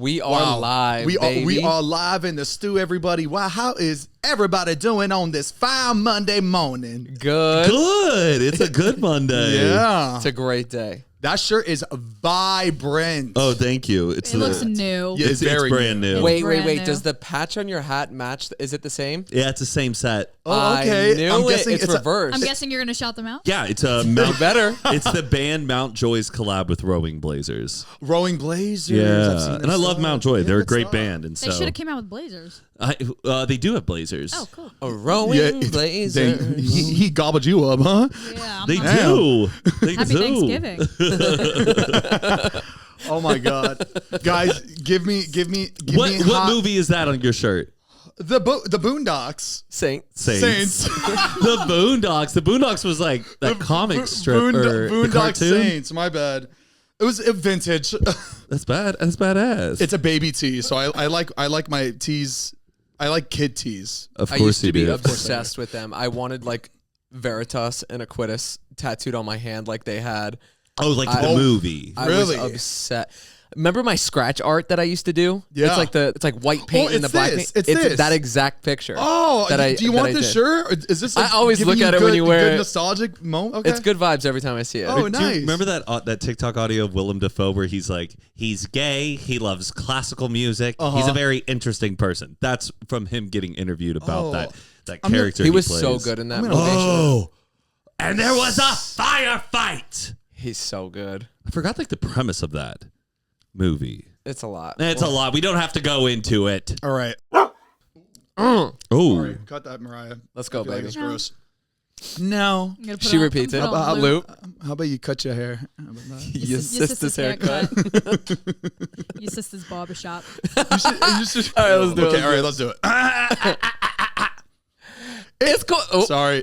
We are live, baby. We are live in the stew, everybody. Wow, how is everybody doing on this fine Monday morning? Good. It's a good Monday. Yeah. It's a great day. That shirt is vibrant. Oh, thank you. It looks new. Yeah, It's brand new. Wait. brand new. Does the patch on your hat match? Is it the same? Yeah, it's the same set. Oh, okay. I knew I'm guessing it's reversed. I'm guessing you're going to shout them out? Yeah, it's a Mount. better. It's the band Mount Joy's collab with Rowing Blazers. Rowing Blazers. I've Yeah, seen and their I love stuff. Mount Joy. Yeah, They're a good great stuff. band, and They should so have came out with blazers. they do have Blazers. Oh, cool. A rowing blazer. Dang, he gobbled you up, huh? Yeah, I'm They not- do. They Happy do. Thanksgiving. Oh my God, guys, give me What movie is that on your shirt? the Boondocks. Saints. Saints. The Boondocks. The Boondocks was like that comic strip or the Boondock cartoon. Saints. My bad. It was vintage. That's bad. That's badass. It's a baby tee, so I like my tees. I like kid tees. Of I course used to you be do. obsessed with them. I wanted like Veritas and Aquitus tattooed on my hand like they had. Oh, like the movie. I Really? was upset. Remember my scratch art that I used to do? Yeah. It's like white paint Oh, in the it's black this. paint. It's this. that exact picture. Oh, do you want this shirt? Or is this? I always giving look at you it when good- you wear good it. nostalgic moment. Okay. It's good vibes every time I see it. Oh, Do you nice. remember that TikTok audio of Willem Dafoe where he's like, he's gay, he loves classical music, he's a very interesting person. That's from him getting interviewed about that character. He was plays. so good in that I'm movie. gonna- Oh, and there was a firefight. He's so good. I forgot like the premise of that movie. It's a lot. It's a lot. We don't have to go into it. All right. Oh, Sorry. Cut that, Mariah. Let's go, I feel like baby. it's gross. No. I'm gonna put She on- repeats I'm it. gonna put on Loop. How about you cut your hair? How about that? Your Your sister's sister's haircut. Your sister's barbershop. You should. All right, let's do it. Okay, all right, let's do it. It's cool. Oh. Sorry.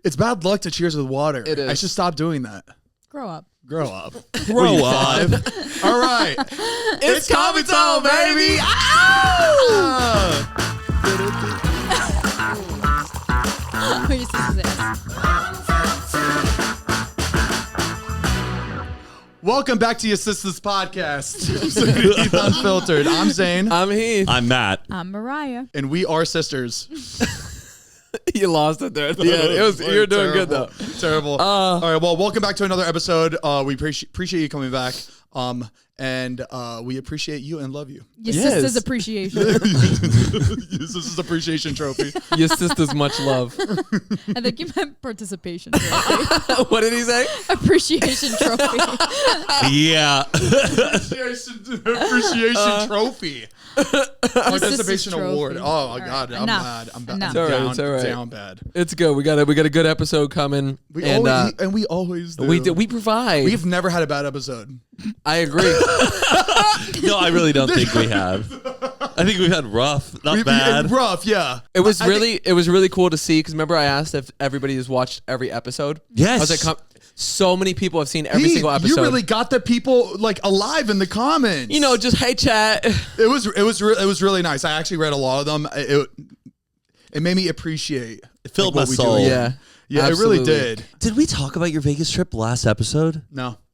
It's bad luck to cheers with water. It is. I should stop doing that. Grow up. Grow up. grow up. All right. It's coming time, baby. Or your sister's ass. Welcome back to your sister's podcast. Heath Unfiltered. I'm Zane, I'm Heath. I'm Matt. I'm Mariah. and we are sisters. You lost it there at the end. You're doing good though. Terrible. All right. Well, welcome back to another episode. We appreciate you coming back. And we appreciate you and love you. Your Yes. sister's appreciation. This is appreciation trophy. Your sister's much love. I think you meant participation trophy. What did he say? Appreciation trophy. Yeah. Appreciation trophy. Participation trophy. award. Oh my All right, God, I'm enough. mad. I'm Enough. down, It's all right. down bad. It's good. We got a good episode coming. We and always do. we provide. We've never had a bad episode. I agree. No, I really don't think we have. I think we've had rough, not bad. Rough, yeah. It was really cool to see because remember I asked if everybody has watched every episode. Yes. I was like, so many people have seen every Heath, single episode. You really got the people like alive in the comments. You know, just hey chat. It was really nice. I actually read a lot of them. It made me appreciate. It filled like, my what we do soul. here. Yeah, Yeah, absolutely. it really did. Did we talk about your Vegas trip last episode?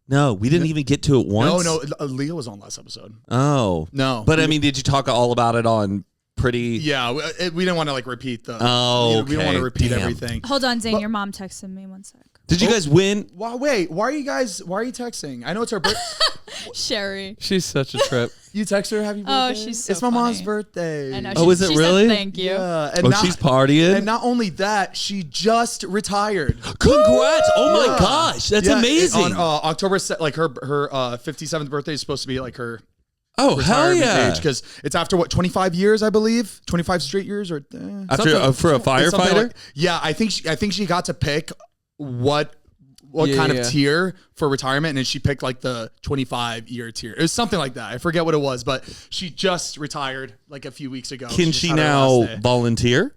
No, We didn't even get to it once. no. Leah was on last episode. Oh. No, But I mean, did you talk all about it on pretty? yeah, we didn't want to like repeat the. Oh, we don't want to okay. repeat Damn. everything. Hold on, Zane. Your mom texted me 1 sec. Did you guys win? Wait, why are you texting? I know it's her birthday. Sherry. She's such a trip. You text her happy Oh, birthday? she's so It's my mom's funny. birthday. I know. Oh, is it she really? Said thank you. Yeah, Oh, she's partying. And not only that, she just retired. Congrats! Oh my Yeah. gosh, that's Yeah, amazing. On October, like her 57th birthday is supposed to be like her oh hell retirement yeah! age because it's after what 25 years, I believe, 25 straight years or After for a it's something firefighter. like- yeah, I think she got to pick what kind Yeah. of tier for retirement, and then she picked like the 25-year tier. It was something like that. I forget what it was, but she just retired like a few weeks ago. Can just she had her now last day. volunteer?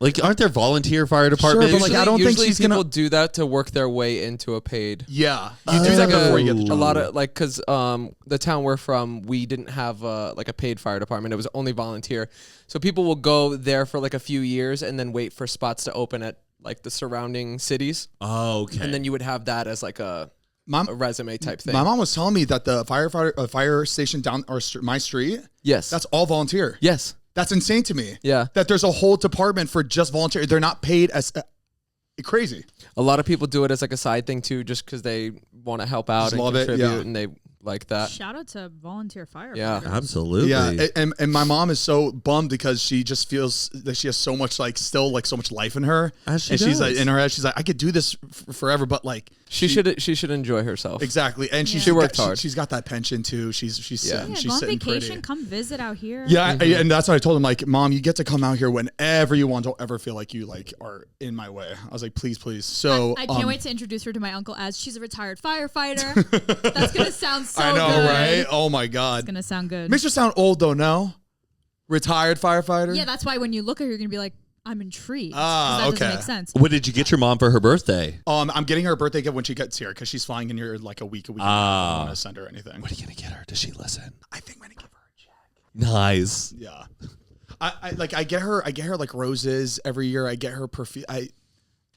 Like, aren't there volunteer fire departments? but, like, I don't think usually she's people gonna- do that to work their way into a paid. Yeah, you do that before you get the a job. lot of like because the town we're from, we didn't have like a paid fire department. It was only volunteer. So people will go there for like a few years and then wait for spots to open at like the surrounding cities. Oh, okay. And then you would have that as like a a resume type thing. My mom was telling me that the fire station down my street, yes, that's all volunteer. yes, that's insane to me. Yeah, that there's a whole department for just volunteer. They're not paid as crazy. A lot of people do it as like a side thing too, just because they want to help out Just and love it, contribute, yeah. and they like that. Shout out to volunteer firefighters. Yeah. Absolutely. Yeah, and my mom is so bummed because she just feels that she has so much so much life in her. As she and she's does. like in her head, she's like, I could do this forever, but like She should enjoy herself. exactly. And She worked hard. She's got that pension too. She's sitting, Yeah, she's go on sitting vacation, pretty. come visit out here. Yeah, and that's what I told him. Like, Mom, you get to come out here whenever you want. Don't ever feel like you are in my way. I was like, please. So I can't wait to introduce her to my uncle as she's a retired firefighter. That's gonna sound so I know, good. right? Oh my God, It's gonna sound good. makes her sound old though. No, retired firefighter. Yeah, that's why when you look at her, you're gonna be like, I'm intrigued. 'Cause Ah, that okay. doesn't make sense. What did you get your mom for her birthday? I'm getting her a birthday gift when she gets here because she's flying in here like a week. I don't want to send her anything. What are you gonna get her? Does she listen? I think I'm gonna give her a check. Nice. Yeah, I get her like roses every year. I get her perfume.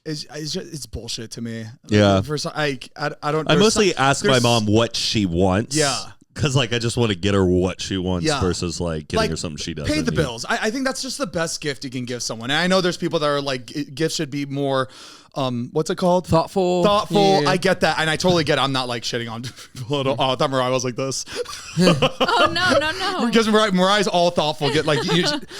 It's bullshit to me. Yeah. For some, I don't. I there's mostly some- ask my there's- mom what she wants. Yeah. Because like I just want to get her what she wants Yeah. versus like getting Like, her something she doesn't pay the need. bills. I think that's just the best gift you can give someone. And I know there's people that are like, gifts should be more, what's it called? Thoughtful. Thoughtful. Yeah. I get that. And I totally get it. I'm not like shitting on people. Oh, I thought Mariah was like this. Oh no. Because Mariah's all thoughtful.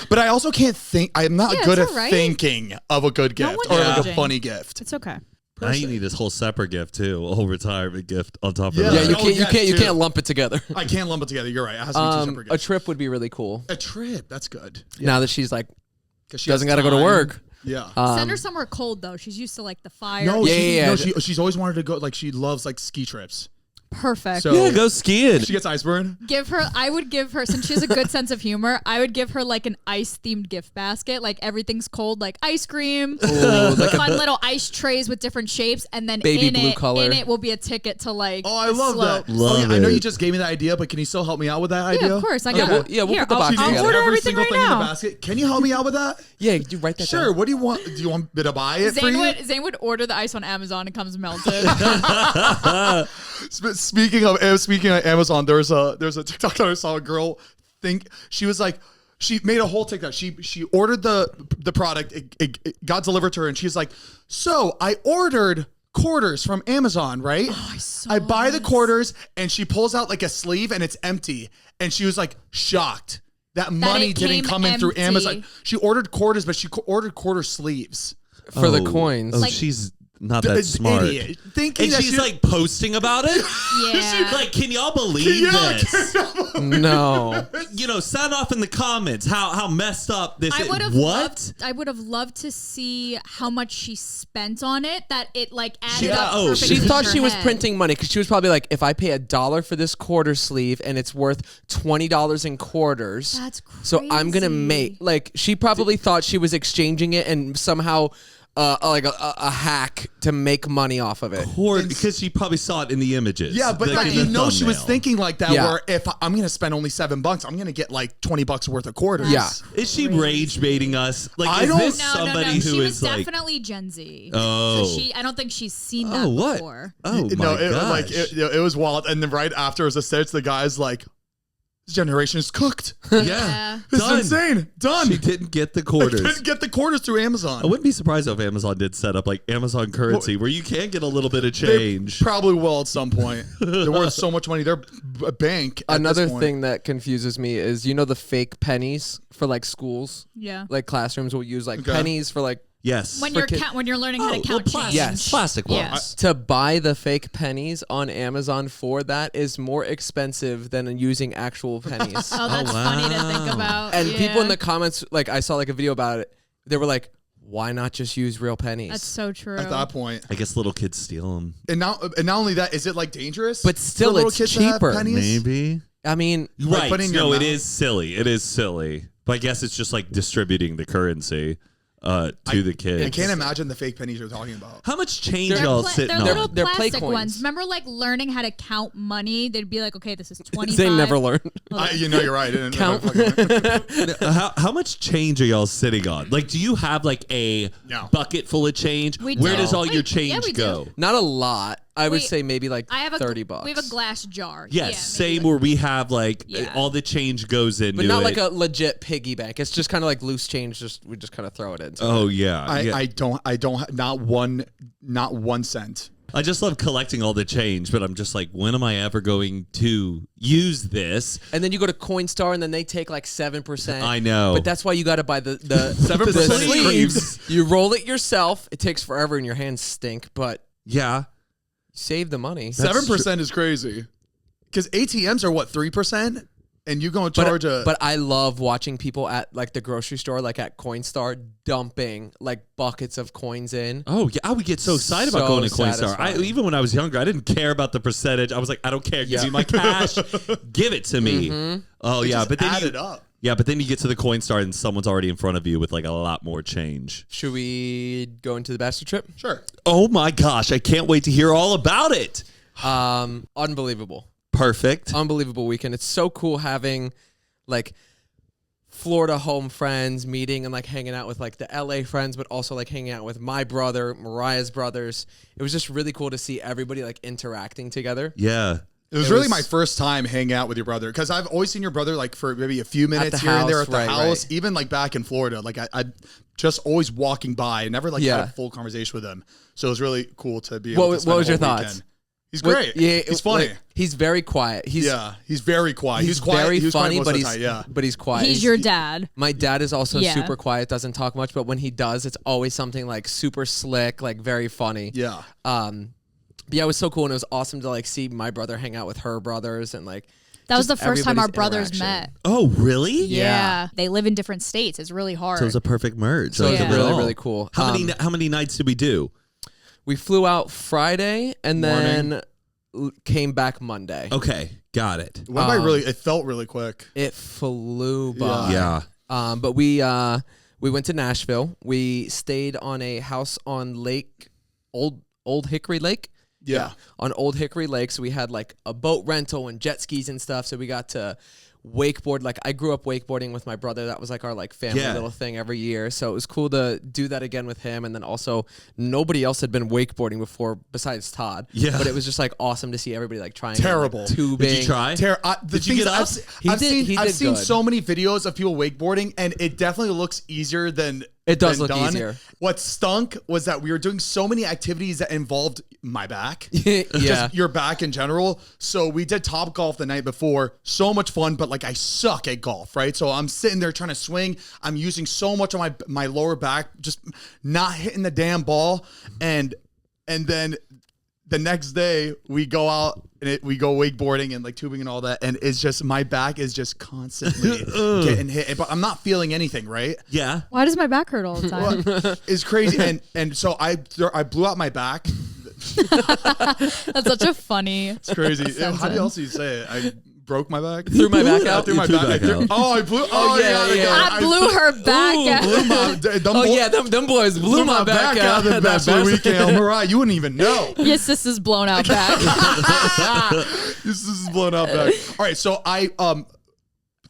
But I also can't think. I'm not Yeah, good it's at all right. thinking of a good No gift one's or like a judging. funny gift. It's okay. Now you need this whole separate gift too, a whole retirement gift on top of Yeah. that. Yeah, you Oh, can't yes, you too. can't lump it together. I can't lump it together. You're right. It has to be two separate A gifts. trip would be really cool. A trip. That's good. Now that she's like 'Cause she doesn't has got to go to time. work. Yeah. Send her somewhere cold though. She's used to like the fire. No, Yeah. she's always wanted to go. Like she loves like ski trips. Perfect. So Yeah, go skiing. she gets ice burn. I would give her, since she has a good sense of humor, I would give her like an ice themed gift basket. Like everything's cold, like ice cream, like fun little ice trays with different shapes, and then Baby in blue it, color. in it will be a ticket to like. Oh, I love slopes. that. Love I know it. you just gave me that idea, but can you still help me out with that idea? Yeah, of course. I Yeah, got we'll- it. yeah, we'll Here, put the I'll, box She I'll needs together. order every everything single right thing in the now. basket. Can you help me out with that? Yeah, you write that Sure. down. What do you want? Do you want me to buy it for you? Zane would order the ice on Amazon. It comes melted. Speaking of Amazon, there's a TikTok that I saw a girl think she was like. She made a whole TikTok. She ordered the product. It got delivered to her, and she's like, "So I ordered quarters from Amazon, right? I buy the quarters, and she pulls out like a sleeve, and it's empty. And she was like shocked that money it didn't came come in through empty. Amazon. She ordered quarters, but she ordered quarter sleeves. For the coins. Oh, Like- she's not that It's smart. idiot. Thinking And that she's she- like posting about it. Yeah. Like, can y'all believe Yeah, this? No. You know, sound off in the comments how messed up this I is. would have What? loved to see how much she spent on it. That it like added Yeah, up. oh, perfectly She in thought her she was head. printing money because she was probably like, if I pay $1 for this quarter sleeve and it's worth $20 in quarters, That's so I'm gonna crazy. make like she probably thought she was exchanging it and somehow like a hack to make money off of it. Or because she probably saw it in the images. Yeah, but like in you the know, she was thumbnail. thinking like that. Yeah. Where if I'm gonna spend only $7, I'm gonna get like $20 worth of quarters. Yeah. Is she rage baiting us? Like, I is don't- this No. somebody who She is was like, definitely Gen Z. Oh. So I don't think she's seen that oh, what? before. Oh, my No, it, gosh. like it was wild. And then right after as a stage, the guy's like, "This generation is cooked. yeah. This Done. is insane. Done." She didn't get the I quarters. couldn't get the quarters through Amazon. I wouldn't be surprised if Amazon did set up like Amazon currency where you can get a little bit of They change. probably will at some point. They're worth so much money. They're a bank. At Another this point. thing that confuses me is the fake pennies for like schools, Yeah. like classrooms will use like Okay. pennies for like Yes. When For you're kid- when you're learning how to little count plastic. change. Yes. Plastic Yeah. ones. to buy the fake pennies on Amazon for that is more expensive than using actual pennies. Oh, that's funny to think wow. about. And Yeah. people in the comments, like I saw like a video about it, they were like, why not just use real pennies? That's so true. At that point, I guess little kids steal them. and not only that, is it like dangerous? But for still, little it's kids to have cheaper. pennies? Maybe. I mean, Like Right. put in your No, it mouth? is silly. It is silly. But I guess it's just like distributing the currency to the kids. I can't imagine the fake pennies you're talking about. How much change They're, y'all pla- sitting they're on? little They're play plastic coins. ones. Remember, like learning how to count money? They'd be like, "Okay, this is 25." they never learn. You're right. I didn't Count. How much change are y'all sitting on? Like, do you have like a No. bucket full of change? We Where do. does all Wait, your yeah, change we do. go? Not a lot. I would say maybe like I have $30. We have a glass jar. Yes, Yeah, same where we have like all the change goes into but not it. like a legit piggy bank. It's just kind of like loose change. We just kind of throw it in. Oh yeah. I don't not one cent. I just love collecting all the change, but I'm just like, when am I ever going to use this? And then you go to Coinstar, and then they take like 7%. I know, but that's why you got to buy the 7% sleeves. You roll it yourself. It takes forever, and your hands stink. But yeah, save the money. 7% is crazy. Because ATMs are what 3%, and you gonna charge But I love watching people at like the grocery store, like at Coinstar, dumping like buckets of coins in. Oh yeah, I would get so excited about going to Coinstar. Even when I was younger, I didn't care about the percentage. I was like, I don't care. Give me my cash. Give it to me. Mm-hmm. Oh yeah, but then add it up. Yeah, but then you get to the Coinstar and someone's already in front of you with like a lot more change. Should we go into the Bachelor trip? Sure. Oh my gosh, I can't wait to hear all about it. Unbelievable. Perfect. Unbelievable weekend. It's so cool having like Florida home friends meeting and like hanging out with like the LA friends, but also like hanging out with my brother, Mariah's brothers. It was just really cool to see everybody like interacting together. Yeah. It was really my first time hanging out with your brother, because I've always seen your brother like for maybe a few minutes here and there at the house, even like back in Florida. Like I just always walking by and never like had a full conversation with him. So it was really cool to be able to spend what was a your whole thoughts? weekend. He's great. He's funny. Like, he's very quiet. He's very quiet. He's quiet. very He funny, quiet but he's quiet. He's your dad. My dad is also super quiet, doesn't talk much, but when he does, it's always something like super slick, like very funny. Yeah. Yeah, it was so cool, and it was awesome to like see my brother hang out with her brothers, and like that was the first time our brothers met. Oh, really? Yeah. They live in different states. It's really hard. So it was a perfect merge. So it was really, really cool. How many nights did we do? We flew out Friday and then came back Monday. Okay, got it. It went by it felt really quick. It flew by. Yeah. But we went to Nashville. We stayed on a house on Old Hickory Lake. Yeah. On Old Hickory Lake. So we had like a boat rental and jet skis and stuff. So we got to wakeboard. Like I grew up wakeboarding with my brother. That was like our like family little thing every year. So it was cool to do that again with him. And then also nobody else had been wakeboarding before besides Todd. Yeah. But it was just like awesome to see everybody like trying. Terrible. Like, tubing. Did you try? Did you get up? I've seen good. so many videos of people wakeboarding, and it definitely looks easier than It does than look done. easier. What stunk was that we were doing so many activities that involved my back. Yeah. Just your back in general. So we did Top Golf the night before. So much fun, but like I suck at golf, right? So I'm sitting there trying to swing. I'm using so much of my lower back, just not hitting the damn ball. And then the next day we go out and we go wakeboarding and like tubing and all that, and it's just my back is just constantly getting hit, but I'm not feeling anything, right? Yeah. Why does my back hurt all the time? Well, it's crazy, and so I blew out my back. That's such a funny. It's crazy. How else do you say it? I broke my back. Threw my back out. Threw my back out. Oh, I blew. Oh yeah. I blew her back out. Them boys blew my back out the Bachelor weekend. Mariah, you wouldn't even know. Your sister's blown out back. This is blown out back. All right, so I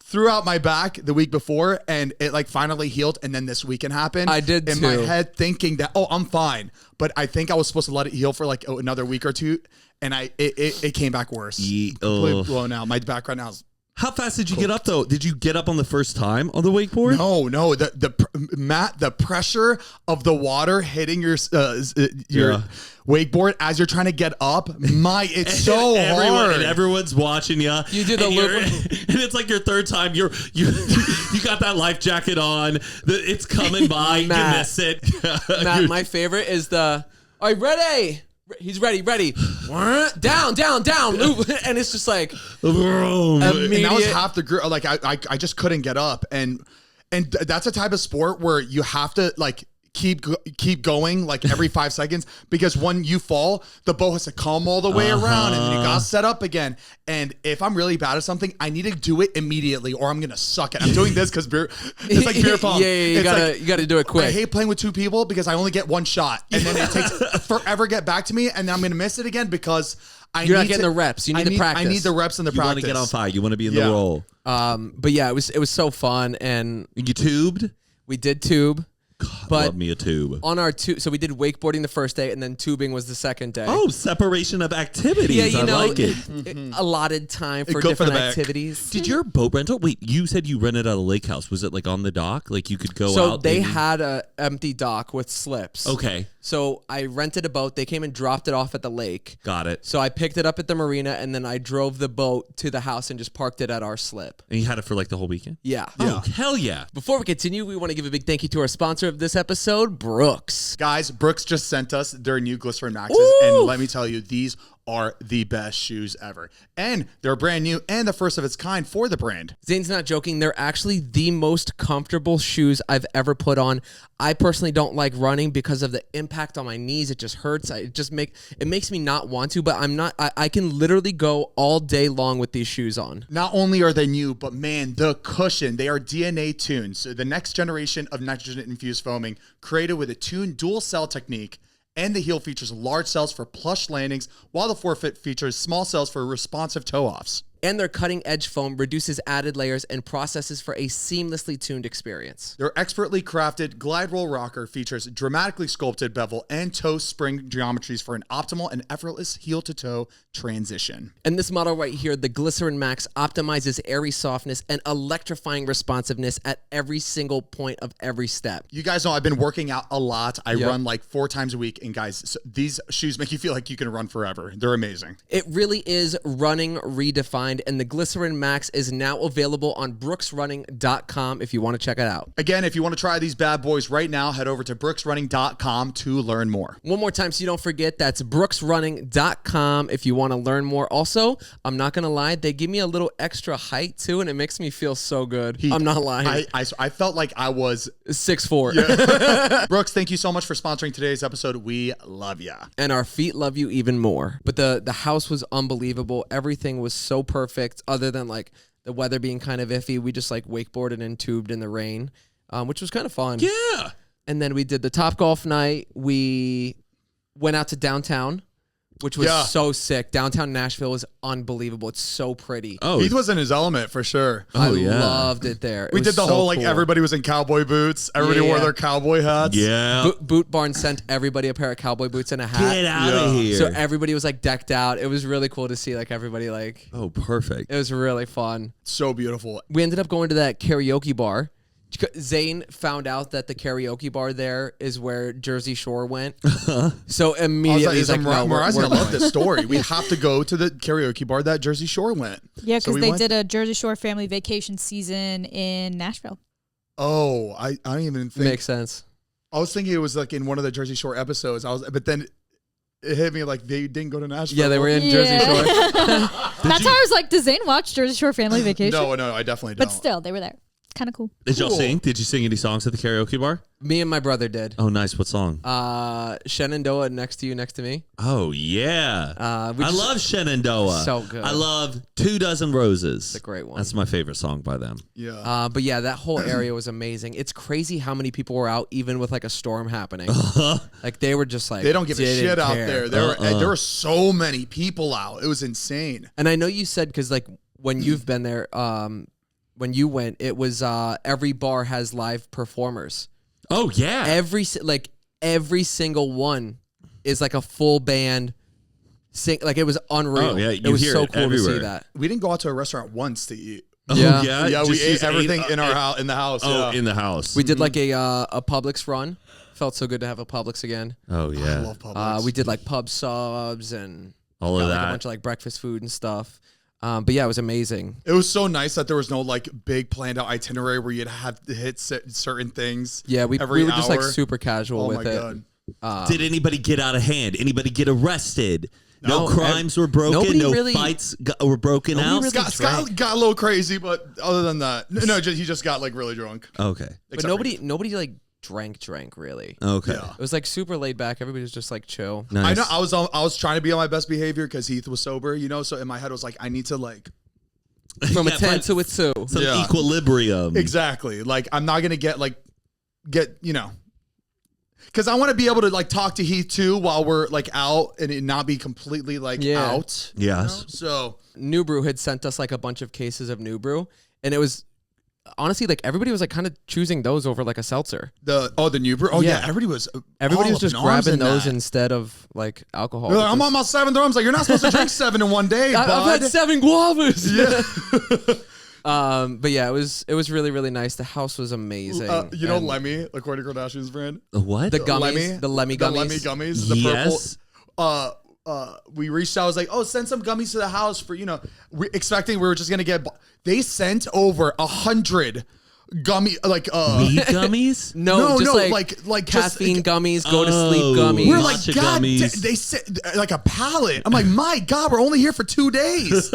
threw out my back the week before, and it like finally healed, and then this weekend happened. I did in too. my head thinking that I'm fine, but I think I was supposed to let it heal for like another week or two, and it came back worse. Completely blown out. My back right now is. How fast did you get up though? Did you get up on the first time on the wakeboard? No. The pressure of the water hitting your wakeboard as you're trying to get up. It's so hard. And everyone's watching you. You do the loop, and it's like your third time. You got that life jacket on. It's coming by. You miss it. Matt, my favorite is all right, ready. He's ready. Down. And it's just like And that was half the group. Like I just couldn't get up, and that's a type of sport where you have to like keep going like every 5 seconds, because when you fall, the boat has to come all the way around, and then you gotta set up again. And if I'm really bad at something, I need to do it immediately, or I'm gonna suck it. I'm doing this because it's like beer pong. You gotta do it quick. I hate playing with two people because I only get one shot, and then it takes forever to get back to me, and then I'm gonna miss it again because you're not getting the reps. You need to practice. I need the reps and the You practice. want to get on fire. You want to be in the role. But yeah, it was so fun, and You tubed. we did tube. God, But love me a tube. on our so we did wakeboarding the first day, and then tubing was the second day. Oh, separation of activities. yeah, you I know, like it. allotted time for Go for different the back. activities. Did your boat rental? Wait, you said you rented out a lake house. Was it like on the dock? Like you could go So out? they maybe? had a empty dock with slips. Okay, So I rented a boat. They came and dropped it off at the lake. got it. So I picked it up at the marina, and then I drove the boat to the house and just parked it at our slip. And you had it for like the whole weekend? Yeah. Oh, hell yeah. Before we continue, we want to give a big thank you to our sponsor of this episode, Brooks. Guys, Brooks just sent us their new Glycerin Maxes, Ooh. and let me tell you, these are the best shoes ever. And they're brand new and the first of its kind for the brand. Zane's not joking. They're actually the most comfortable shoes I've ever put on. I personally don't like running because of the impact on my knees. It just hurts. It makes me not want to, but I can literally go all day long with these shoes on. Not only are they new, but man, the cushion, they are DNA tuned. So the next generation of nitrogen-infused foaming created with a tuned dual cell technique. And the heel features large cells for plush landings, while the forefoot features small cells for responsive toe-offs. And their cutting-edge foam reduces added layers and processes for a seamlessly tuned experience. Their expertly crafted glide roll rocker features dramatically sculpted bevel and toe spring geometries for an optimal and effortless heel-to-toe transition. And this model right here, the Glycerin Max, optimizes airy softness and electrifying responsiveness at every single point of every step. You guys know I've been working out a lot. I run like 4 times a week. And guys, so these shoes make you feel like you can run forever. They're amazing. It really is running redefined, and the Glycerin Max is now available on brooksrunning.com if you want to check it out. Again, if you want to try these bad boys right now, head over to brooksrunning.com to learn more. One more time so you don't forget, that's brooksrunning.com if you want to learn more. Also, I'm not going to lie, they give me a little extra height too, and it makes me feel so good. I'm not lying. I felt like I was 6'4". Yeah. Brooks, thank you so much for sponsoring today's episode. We love ya. And our feet love you even more. But the house was unbelievable. Everything was so perfect, other than like the weather being kind of iffy. We just like wakeboarded and tubed in the rain, which was kind of fun. Yeah. And then we did the Topgolf night. We went out to downtown, which was so sick. Downtown Nashville is unbelievable. It's so pretty. Oh, Heath was in his element for sure. I yeah. loved it there. We did the whole like everybody was in cowboy boots. Everybody wore their cowboy hats. yeah. Boot Barn sent everybody a pair of cowboy boots and a hat. Get out of here. So everybody was like decked out. It was really cool to see like everybody like. Oh, perfect. It was really fun. So beautiful. We ended up going to that karaoke bar. Zane found out that the karaoke bar there is where Jersey Shore went. So immediately he's like, no, Mariah's we're gonna love this story. We have to go to the karaoke bar that Jersey Shore went. Yeah, because So they went. did a Jersey Shore family vacation season in Nashville. Oh, I don't even think. Makes sense. I was thinking it was like in one of the Jersey Shore episodes. But then it hit me like they didn't go to Nashville. Yeah, they were in Jersey Shore. That's how I was like, does Zane watch Jersey Shore family vacation? No, I definitely don't. But still, they were there. Kind of cool. Did y'all sing? Did you sing any songs at the karaoke bar? Me and my brother did. Oh, nice. What song? Shenandoah, Next to You, Next to Me. Oh, yeah. I love Shenandoah. So good. I love 2 Dozen Roses. It's a great one. That's my favorite song by them. Yeah. But yeah, that whole area was amazing. It's crazy how many people were out, even with like a storm happening. Like they were just like They don't give a didn't shit out care. there. There were so many people out. It was insane. And I know you said because like when you've been there, when you went, it was every bar has live performers. Oh, yeah. Every single one is like a full band. Like it was unreal. Oh, yeah, it you was hear so it cool to everywhere. see that. We didn't go out to a restaurant once to eat. Yeah. Oh, yeah. Yeah, we ate Just everything in our house, in the house. Oh, yeah. in the house. We did like a Publix run. Felt so good to have a Publix again. Oh, I yeah. love Publix. We did like pub subs and All of like that. a bunch of like breakfast food and stuff. But yeah, it was amazing. It was so nice that there was no like big planned out itinerary where you'd have to hit certain things. Yeah, we every were just like hour. super casual Oh with my it. god. Did anybody get out of hand? Anybody get arrested? No No, crimes were broken. nobody No really- fights were broken out. really Scott got a little crazy, but other than that, no, he just got like really drunk. Okay. But Except for nobody like drank really. Okay. Yeah. It was like super laid back. Everybody was just like chill. Nice. I know I was trying to be on my best behavior because Heath was sober, So in my head I was like, I need to like From a Yeah, 10 find to a 2. some Yeah. equilibrium. exactly like I'm not gonna get because I want to be able to like talk to Heath too while we're like out and it not be completely like Yeah. out. Yes. So New Brew had sent us like a bunch of cases of New Brew, and it was honestly, like everybody was like kind of choosing those over like a seltzer. The new brew. Oh yeah, everybody was just grabbing those instead of like alcohol. Like, I'm on my 7th rum. I was like, you're not supposed to drink 7 in one day, bud. I've had 7 guavas. Yeah. But yeah, it was really, really nice. The house was amazing. You know Lemmy, according to Kardashian's brand? What? The gummies. The Lemmy gummies. The Lemmy gummies. The purple. We reached out. I was like, oh, send some gummies to the house for, expecting we were just going to get. They sent over 100 gummy, like weed gummies? No, just like caffeine just, gummies, go to sleep gummies. We're like, God, they said like a pallet. I'm like, my God, we're only here for 2 days.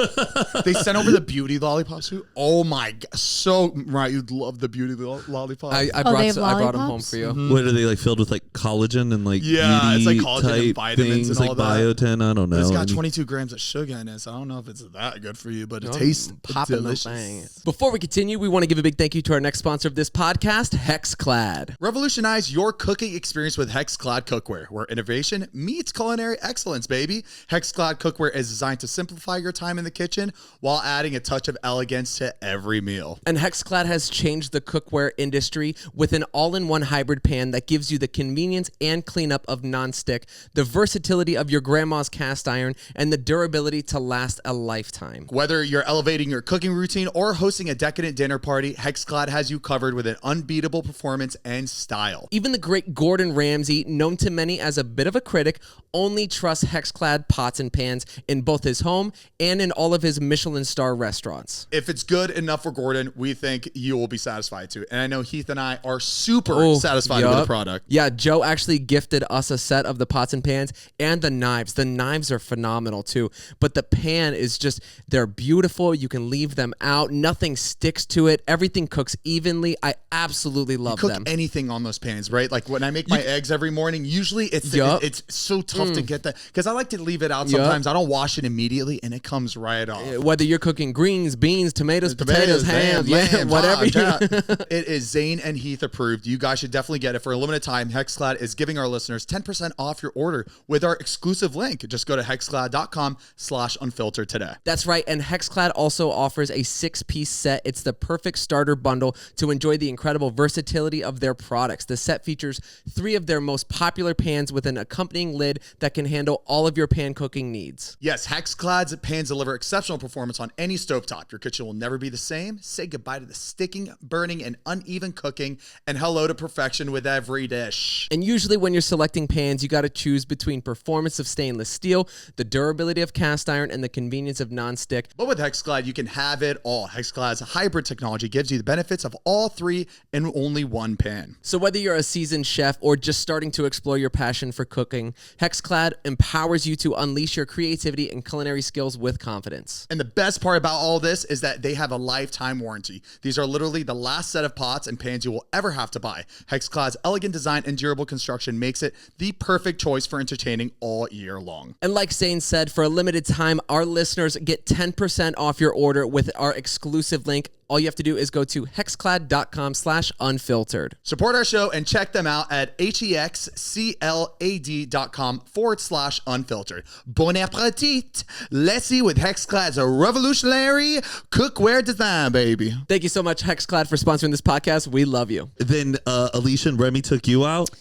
They sent over the beauty lollipops too. Oh my God, so right, you'd love the beauty lollipops. I brought them home for you. Mm-hmm. What are they like filled with like collagen and like it's like collagen and vitamins things, and all like that. biotin? I don't know. But it's got 22 grams of sugar in it, so I don't know if it's that good for you, but it tastes delicious. Before we continue, we want to give a big thank you to our next sponsor of this podcast, Hexclad. Revolutionize your cooking experience with Hexclad cookware, where innovation meets culinary excellence, baby. Hexclad cookware is designed to simplify your time in the kitchen while adding a touch of elegance to every meal. And Hexclad has changed the cookware industry with an all-in-one hybrid pan that gives you the convenience and cleanup of nonstick, the versatility of your grandma's cast iron, and the durability to last a lifetime. Whether you're elevating your cooking routine or hosting a decadent dinner party, Hexclad has you covered with an unbeatable performance and style. Even the great Gordon Ramsay, known to many as a bit of a critic, only trusts Hexclad pots and pans in both his home and in all of his Michelin star restaurants. If it's good enough for Gordon, we think you will be satisfied too. And I know Heath and I are super satisfied with the product. Yeah, Joe actually gifted us a set of the pots and pans and the knives. The knives are phenomenal too, but the pan is just, they're beautiful. You can leave them out. Nothing sticks to it. Everything cooks evenly. I absolutely love them. You cook anything on those pans, right? Like when I make my eggs every morning, usually it's so tough to get that because I like to leave it out sometimes. I don't wash it immediately and it comes right off. Whether you're cooking greens, beans, tomatoes, potatoes, ham, whatever. It is Zane and Heath approved. You guys should definitely get it. For a limited time, Hexclad is giving our listeners 10% off your order with our exclusive link. Just go to hexclad.com/unfiltered today. That's right. And Hexclad also offers a 6-piece set. It's the perfect starter bundle to enjoy the incredible versatility of their products. The set features 3 of their most popular pans with an accompanying lid that can handle all of your pan cooking needs. Yes, Hexclad's pans deliver exceptional performance on any stovetop. Your kitchen will never be the same. Say goodbye to the sticking, burning, and uneven cooking, and hello to perfection with every dish. And usually when you're selecting pans, you got to choose between performance of stainless steel, the durability of cast iron, and the convenience of nonstick. But with Hexclad, you can have it all. Hexclad's hybrid technology gives you the benefits of all 3 in only one pan. So whether you're a seasoned chef or just starting to explore your passion for cooking, Hexclad empowers you to unleash your creativity and culinary skills with confidence. And the best part about all this is that they have a lifetime warranty. These are literally the last set of pots and pans you will ever have to buy. Hexclad's elegant design and durable construction makes it the perfect choice for entertaining all year long. And like Zane said, for a limited time, our listeners get 10% off your order with our exclusive link. All you have to do is go to hexclad.com/unfiltered. Support our show and check them out at hexclad.com/unfiltered. Bon appetit. Let's see with Hexclad's revolutionary cookware design, baby. Thank you so much, Hexclad, for sponsoring this podcast. We love you. Then Alicia and Remy took you out?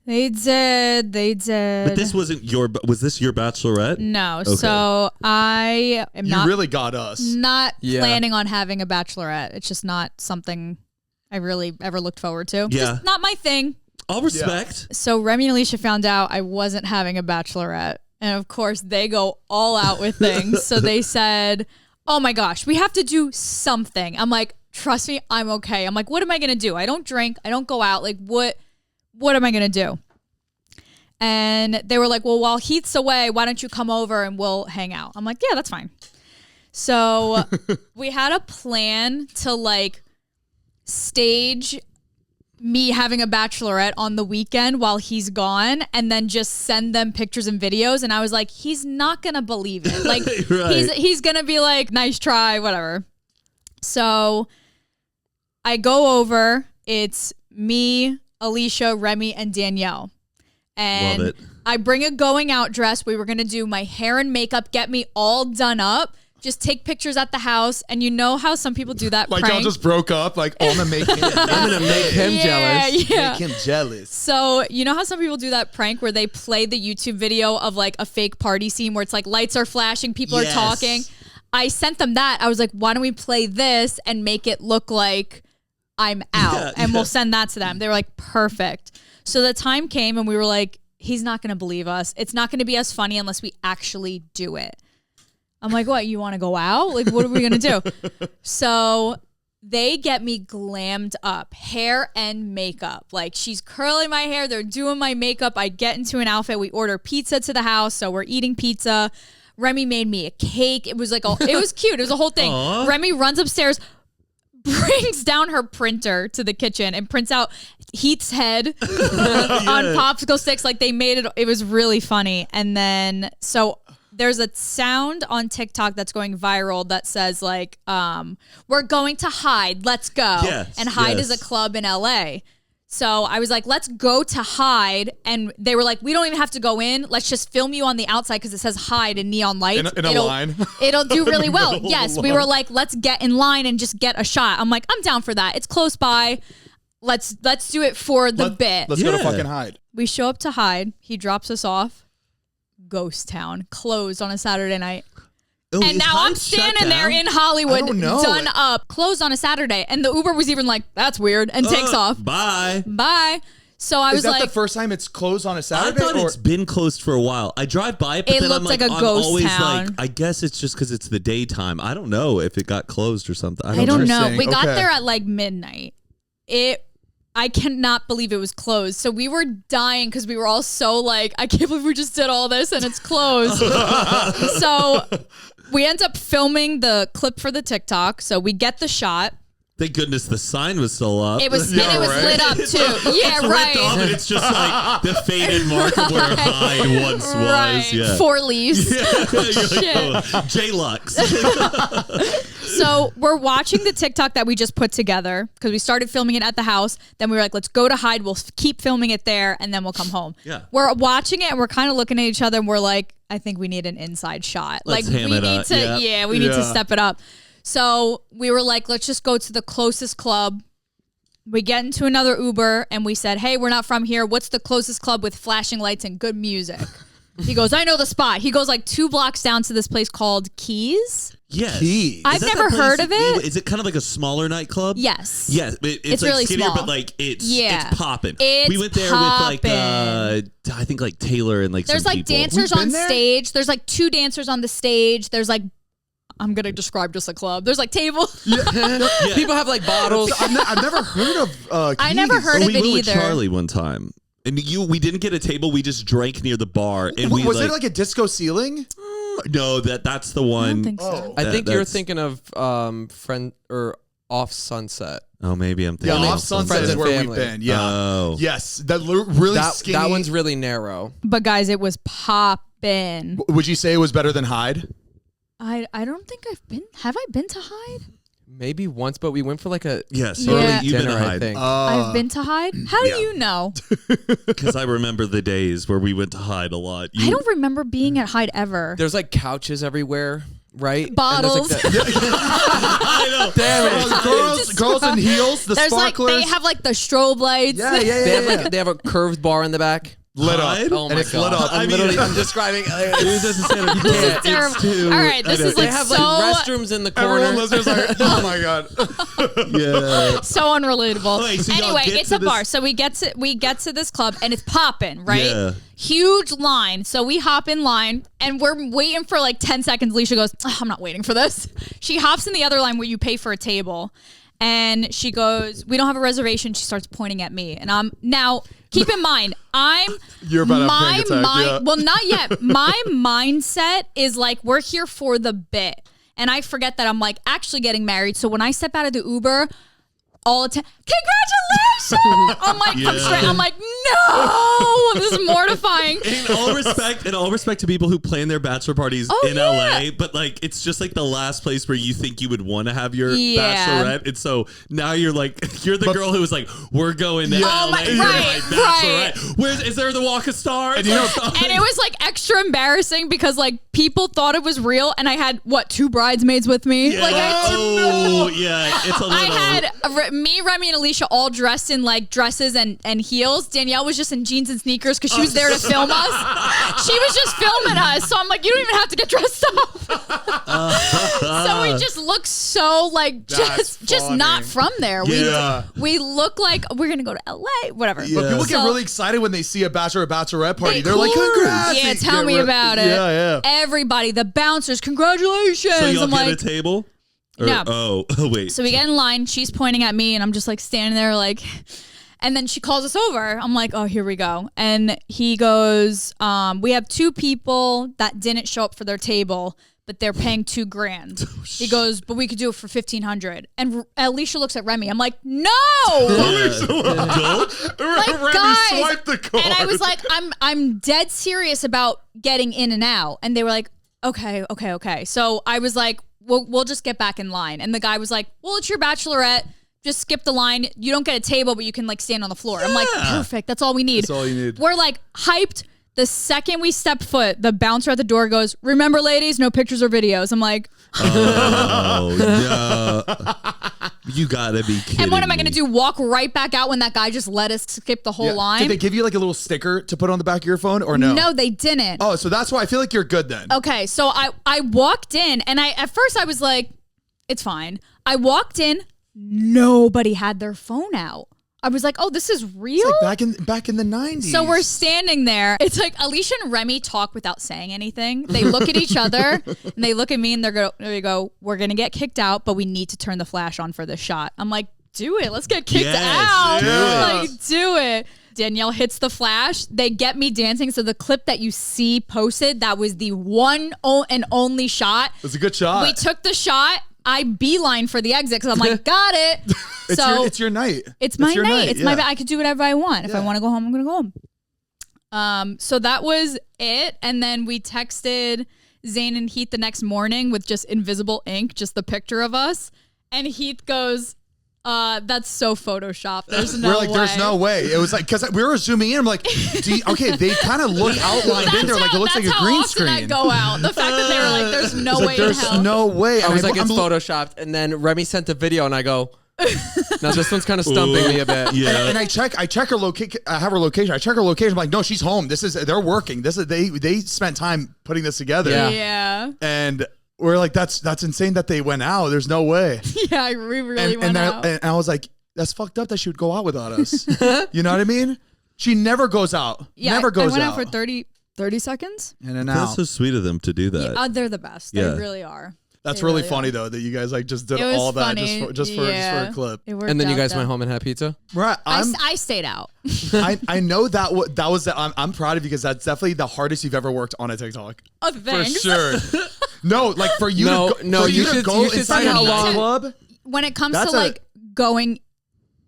They did. But this wasn't was this your bachelorette? No. Okay. So I am not. You really got us. Not planning on having a bachelorette. It's just not something I really ever looked forward to. Yeah. Just not my thing. All respect. Yeah. So Remy and Alicia found out I wasn't having a bachelorette. And of course, they go all out with things. So they said, oh my gosh, we have to do something. I'm like, trust me, I'm okay. I'm like, what am I going to do? I don't drink. I don't go out. Like, what am I going to do? And they were like, well, while Heath's away, why don't you come over and we'll hang out? I'm like, yeah, that's fine. So we had a plan to like stage me having a bachelorette on the weekend while he's gone and then just send them pictures and videos. And I was like, he's not going to believe it. Like right. he's going to be like, nice try, whatever. So I go over, it's me, Alicia, Remy, and Danielle. And I bring a going out dress. We were going to do my hair and makeup, get me all done up. just take pictures at the house. And you know how some people do that Like prank? y'all just broke up. Like, oh, I'm gonna make him. I'm gonna make him jealous. Yeah. Make him jealous. So you know how some people do that prank where they play the YouTube video of like a fake party scene where it's like lights are flashing, people are talking. I sent them that. I was like, why don't we play this and make it look like I'm out, and we'll send that to them. They were like, perfect. So the time came and we were like, he's not going to believe us. It's not going to be as funny unless we actually do it. I'm like, what, you want to go out? Like, what are we going to do? So they get me glammed up, hair and makeup. Like, she's curling my hair. They're doing my makeup. I get into an outfit. We order pizza to the house. So we're eating pizza. Remy made me a cake. It was like, it was cute. It was a whole thing. Aww. Remy runs upstairs, brings down her printer to the kitchen and prints out Heath's head on popsicle sticks. Like, they made it. It was really funny. And then, so there's a sound on TikTok that's going viral that says like, we're going to Hyde. Let's go. Yes, and Hyde is a club in LA. So I was like, let's go to Hyde. And they were like, we don't even have to go in. Let's just film you on the outside because it says Hyde in neon lights. In a line. It'll do really well. Yes, we were like, let's get in line and just get a shot. I'm like, I'm down for that. It's close by. Let's do it for the bit. Let's go to fucking Hyde. We show up to Hyde. He drops us off. Ghost town. Closed on a Saturday night. Oh, and now I'm standing there in Hollywood, done up, closed on a Saturday. And the Uber was even like, that's weird, and takes off. Bye. So I was like, is that the first time it's closed on a Saturday? I thought it's been closed for a while. I drive by it, but it then looked I'm like, like a I'm ghost always town. like, I guess it's just because it's the daytime. I don't know if it got closed or something. I don't know. We got there at like midnight. I cannot believe it was closed. So we were dying because we were all so like, I can't believe we just did all this and it's closed. So we end up filming the clip for the TikTok. So we get the shot. Thank goodness the sign was still up. It was, and it was lit up too. Yeah, right. Ripped off and it's just like the faded mark of where Hyde once was. Yeah. 4 leaves. Yeah. J-Lux. So we're watching the TikTok that we just put together because we started filming it at the house. Then we were like, let's go to Hyde. We'll keep filming it there and then we'll come home. Yeah. We're watching it and we're kind of looking at each other and we're like, I think we need an inside shot. Let's like ham we it need up. to, we need to step it up. So we were like, let's just go to the closest club. We get into another Uber and we said, hey, we're not from here. What's the closest club with flashing lights and good music? He goes, I know the spot. He goes like 2 blocks down to this place called Keys. Yes. Keys. I've never heard of it. Is it kind of like a smaller nightclub? Yes. Yes. It's like really skinnier, small. but like it's popping. It's we went there with like I think like Taylor and like there's some like people. dancers on stage. There's like 2 dancers on the stage. There's like, I'm gonna describe just a club. There's like tables. People have like bottles. I've never heard of Keys. I never heard of it We went with either. Charlie one time. And we didn't get a table. We just drank near the bar. And was there like a disco ceiling? No, that's the one. I don't think so. I think you're thinking of Friend or Off Sunset. Oh, maybe I'm thinking. Yeah, Off Sunset is where we've been. Yeah. Oh. Yes, that really skinny. That one's really narrow. But guys, it was poppin'. Would you say it was better than Hyde? I don't think I've been. Have I been to Hyde? Maybe once, but we went for like a yes. Yeah. Early, you've been dinner, to I Hyde. think. I've been to Hyde. How do you know? Because I remember the days where we went to Hyde a lot. I don't remember being at Hyde ever. There's like couches everywhere, right? Bottles. And there's, like, I know. damn it. Girls in heels, the There's sparklers. like they have like the strobe lights. They have a curved bar in the back. lit up. Hyde? Oh my and it's God. lit up. I'm describing. This is terrible. All right, this is They like have so like restrooms in the corner. Everyone listeners like, oh my God. Yeah. so unrelatable. Wait, so y'all anyway, get it's to a bar. this- So we get to this club and it's popping, right? Yeah. Huge line. So we hop in line and we're waiting for like 10 seconds. Leisha goes, I'm not waiting for this. She hops in the other line where you pay for a table. And she goes, we don't have a reservation. She starts pointing at me. And I'm now, keep in mind, You're about to have a panic attack, yeah. well, not yet. My mindset is like, we're here for the bit. And I forget that I'm like actually getting married. So when I step out of the Uber, all the time, congratulations! I'm like, I'm like, no, this is mortifying. In all respect to people who plan their bachelor parties in LA, but like it's just like the last place where you think you would want to have your bachelorette. And so now you're the girl who was like, we're going to LA for my bachelorette. Is there the Walk of Stars? And it was like extra embarrassing because like people thought it was real, and I had 2 bridesmaids with me. Yeah. Like It's a little. I had me, Remy, and Alicia all dressed in like dresses and heels. Danielle was just in jeans and sneakers because she was there to film us. She was just filming us, so I'm like, you don't even have to get dressed up. So we just look so like just not from there. We look like we're gonna go to LA, whatever. Yeah. But people get really excited when they see a bachelor or bachelorette party. They're like, congrats. Yeah, tell me about it. Yeah. Everybody, the bouncers, congratulations. So y'all I'm get like, a table? No. Oh, wait. So we get in line. She's pointing at me, and I'm just like standing there, like. And then she calls us over. I'm like, oh, here we go. And he goes, we have 2 people that didn't show up for their table, but they're paying $2,000. He goes, but we could do it for $1,500. And Alicia looks at Remy. I'm like, no. Like, guys. swipe the card. And I was like, I'm dead serious about getting in and out. And they were like, okay. So I was like, we'll just get back in line. And the guy was like, well, it's your bachelorette. Just skip the line. You don't get a table, but you can like stand on the floor. I'm like, perfect. That's all we need. That's all you need. We're like hyped. The second we step foot, the bouncer at the door goes, remember, ladies, no pictures or videos. I'm like, oh, no. You gotta be kidding and what am I going me. to do? Walk right back out when that guy just let us skip the whole line? Did they give you like a little sticker to put on the back of your phone or no? No, they didn't. Oh, so that's why I feel like you're good then. Okay, so I walked in, and at first I was like, it's fine. I walked in, nobody had their phone out. I was like, oh, this is real? It's like back in the 90s. So we're standing there. It's like Alicia and Remy talk without saying anything. They look at each other, and they look at me, and they go, we're going to get kicked out, but we need to turn the flash on for this shot. I'm like, do it. Let's get kicked out. Do it. Danielle hits the flash. They get me dancing. So the clip that you see posted, that was the one and only shot. It was a good shot. We took the shot. I beeline for the exit because I'm like, got it. It's your night. It's my night. It's my. I could do whatever I want. If I want to go home, I'm gonna go home. So that was it, and then we texted Zane and Heath the next morning with just invisible ink, just the picture of us. And Heath goes, that's so Photoshopped. There's no way. We're like, there's no way. It was like, because we were zooming in. I'm like, okay, they kind of look outlined in there. Like, it looks like a green screen. I go out. The fact that they were like, there's no way in hell. There's no way. I was like, it's Photoshopped. And then Remy sent a video, and I go, now this one's kind of stumping me a bit. Yeah. And I check her location. I have her location. I check her location. I'm like, no, she's home. They're working. They spent time putting this together. Yeah. And we're like, that's insane that they went out. There's no way. Yeah, we really went out. And I was like, that's fucked up that she would go out without us. You know what I mean? She never goes out. Yeah, never goes out. I went out for 30 seconds. In and out. That's so sweet of them to do that. Yeah, they're the best. Yeah. They really are. That's really funny though that you guys like just did all that just for a clip. And then you guys went home and had pizza. Right. I stayed out. I know that was. I'm proud of you because that's definitely the hardest you've ever worked on a TikTok. Oh, thanks. For sure. No, like for you. You should go inside how how long? long. Club. When it comes to like going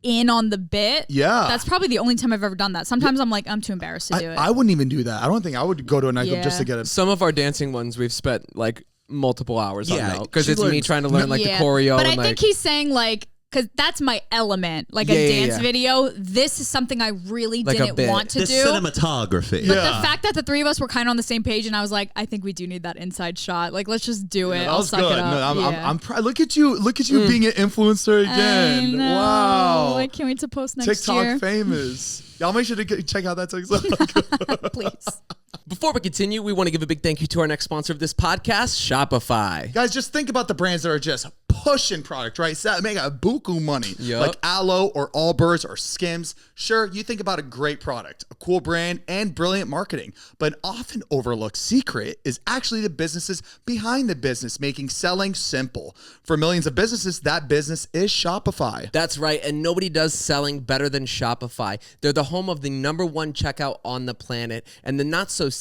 in on the bit, that's probably the only time I've ever done that. Sometimes I'm like, I'm too embarrassed to do it. I wouldn't even do that. I don't think I would go to a nightclub just to get it. Some of our dancing ones we've spent like multiple hours on now because it's learns. me trying to learn like the choreo. But and, I think he's saying like, because that's my element, like a dance video. This is something I really like didn't want to the do. Cinematography. But the fact that the three of us were kind of on the same page, and I was like, I think we do need that inside shot. Like, let's just do it. I'll suck it up. No, I'm proud. Look at you being an influencer again. I know. Wow. I can't wait to post next TikTok year. famous. Y'all make sure to check out that TikTok. Please. Before we continue, we want to give a big thank you to our next sponsor of this podcast, Shopify. Guys, just think about the brands that are just pushing product, right? So make a buku money. Yep. Like Aloe or Allbirds or Skims. Sure, you think about a great product, a cool brand, and brilliant marketing. But an often overlooked secret is actually the businesses behind the business, making selling simple. For millions of businesses, that business is Shopify. That's right, and nobody does selling better than Shopify. They're the home of the #1 checkout on the planet, and the not-so-secret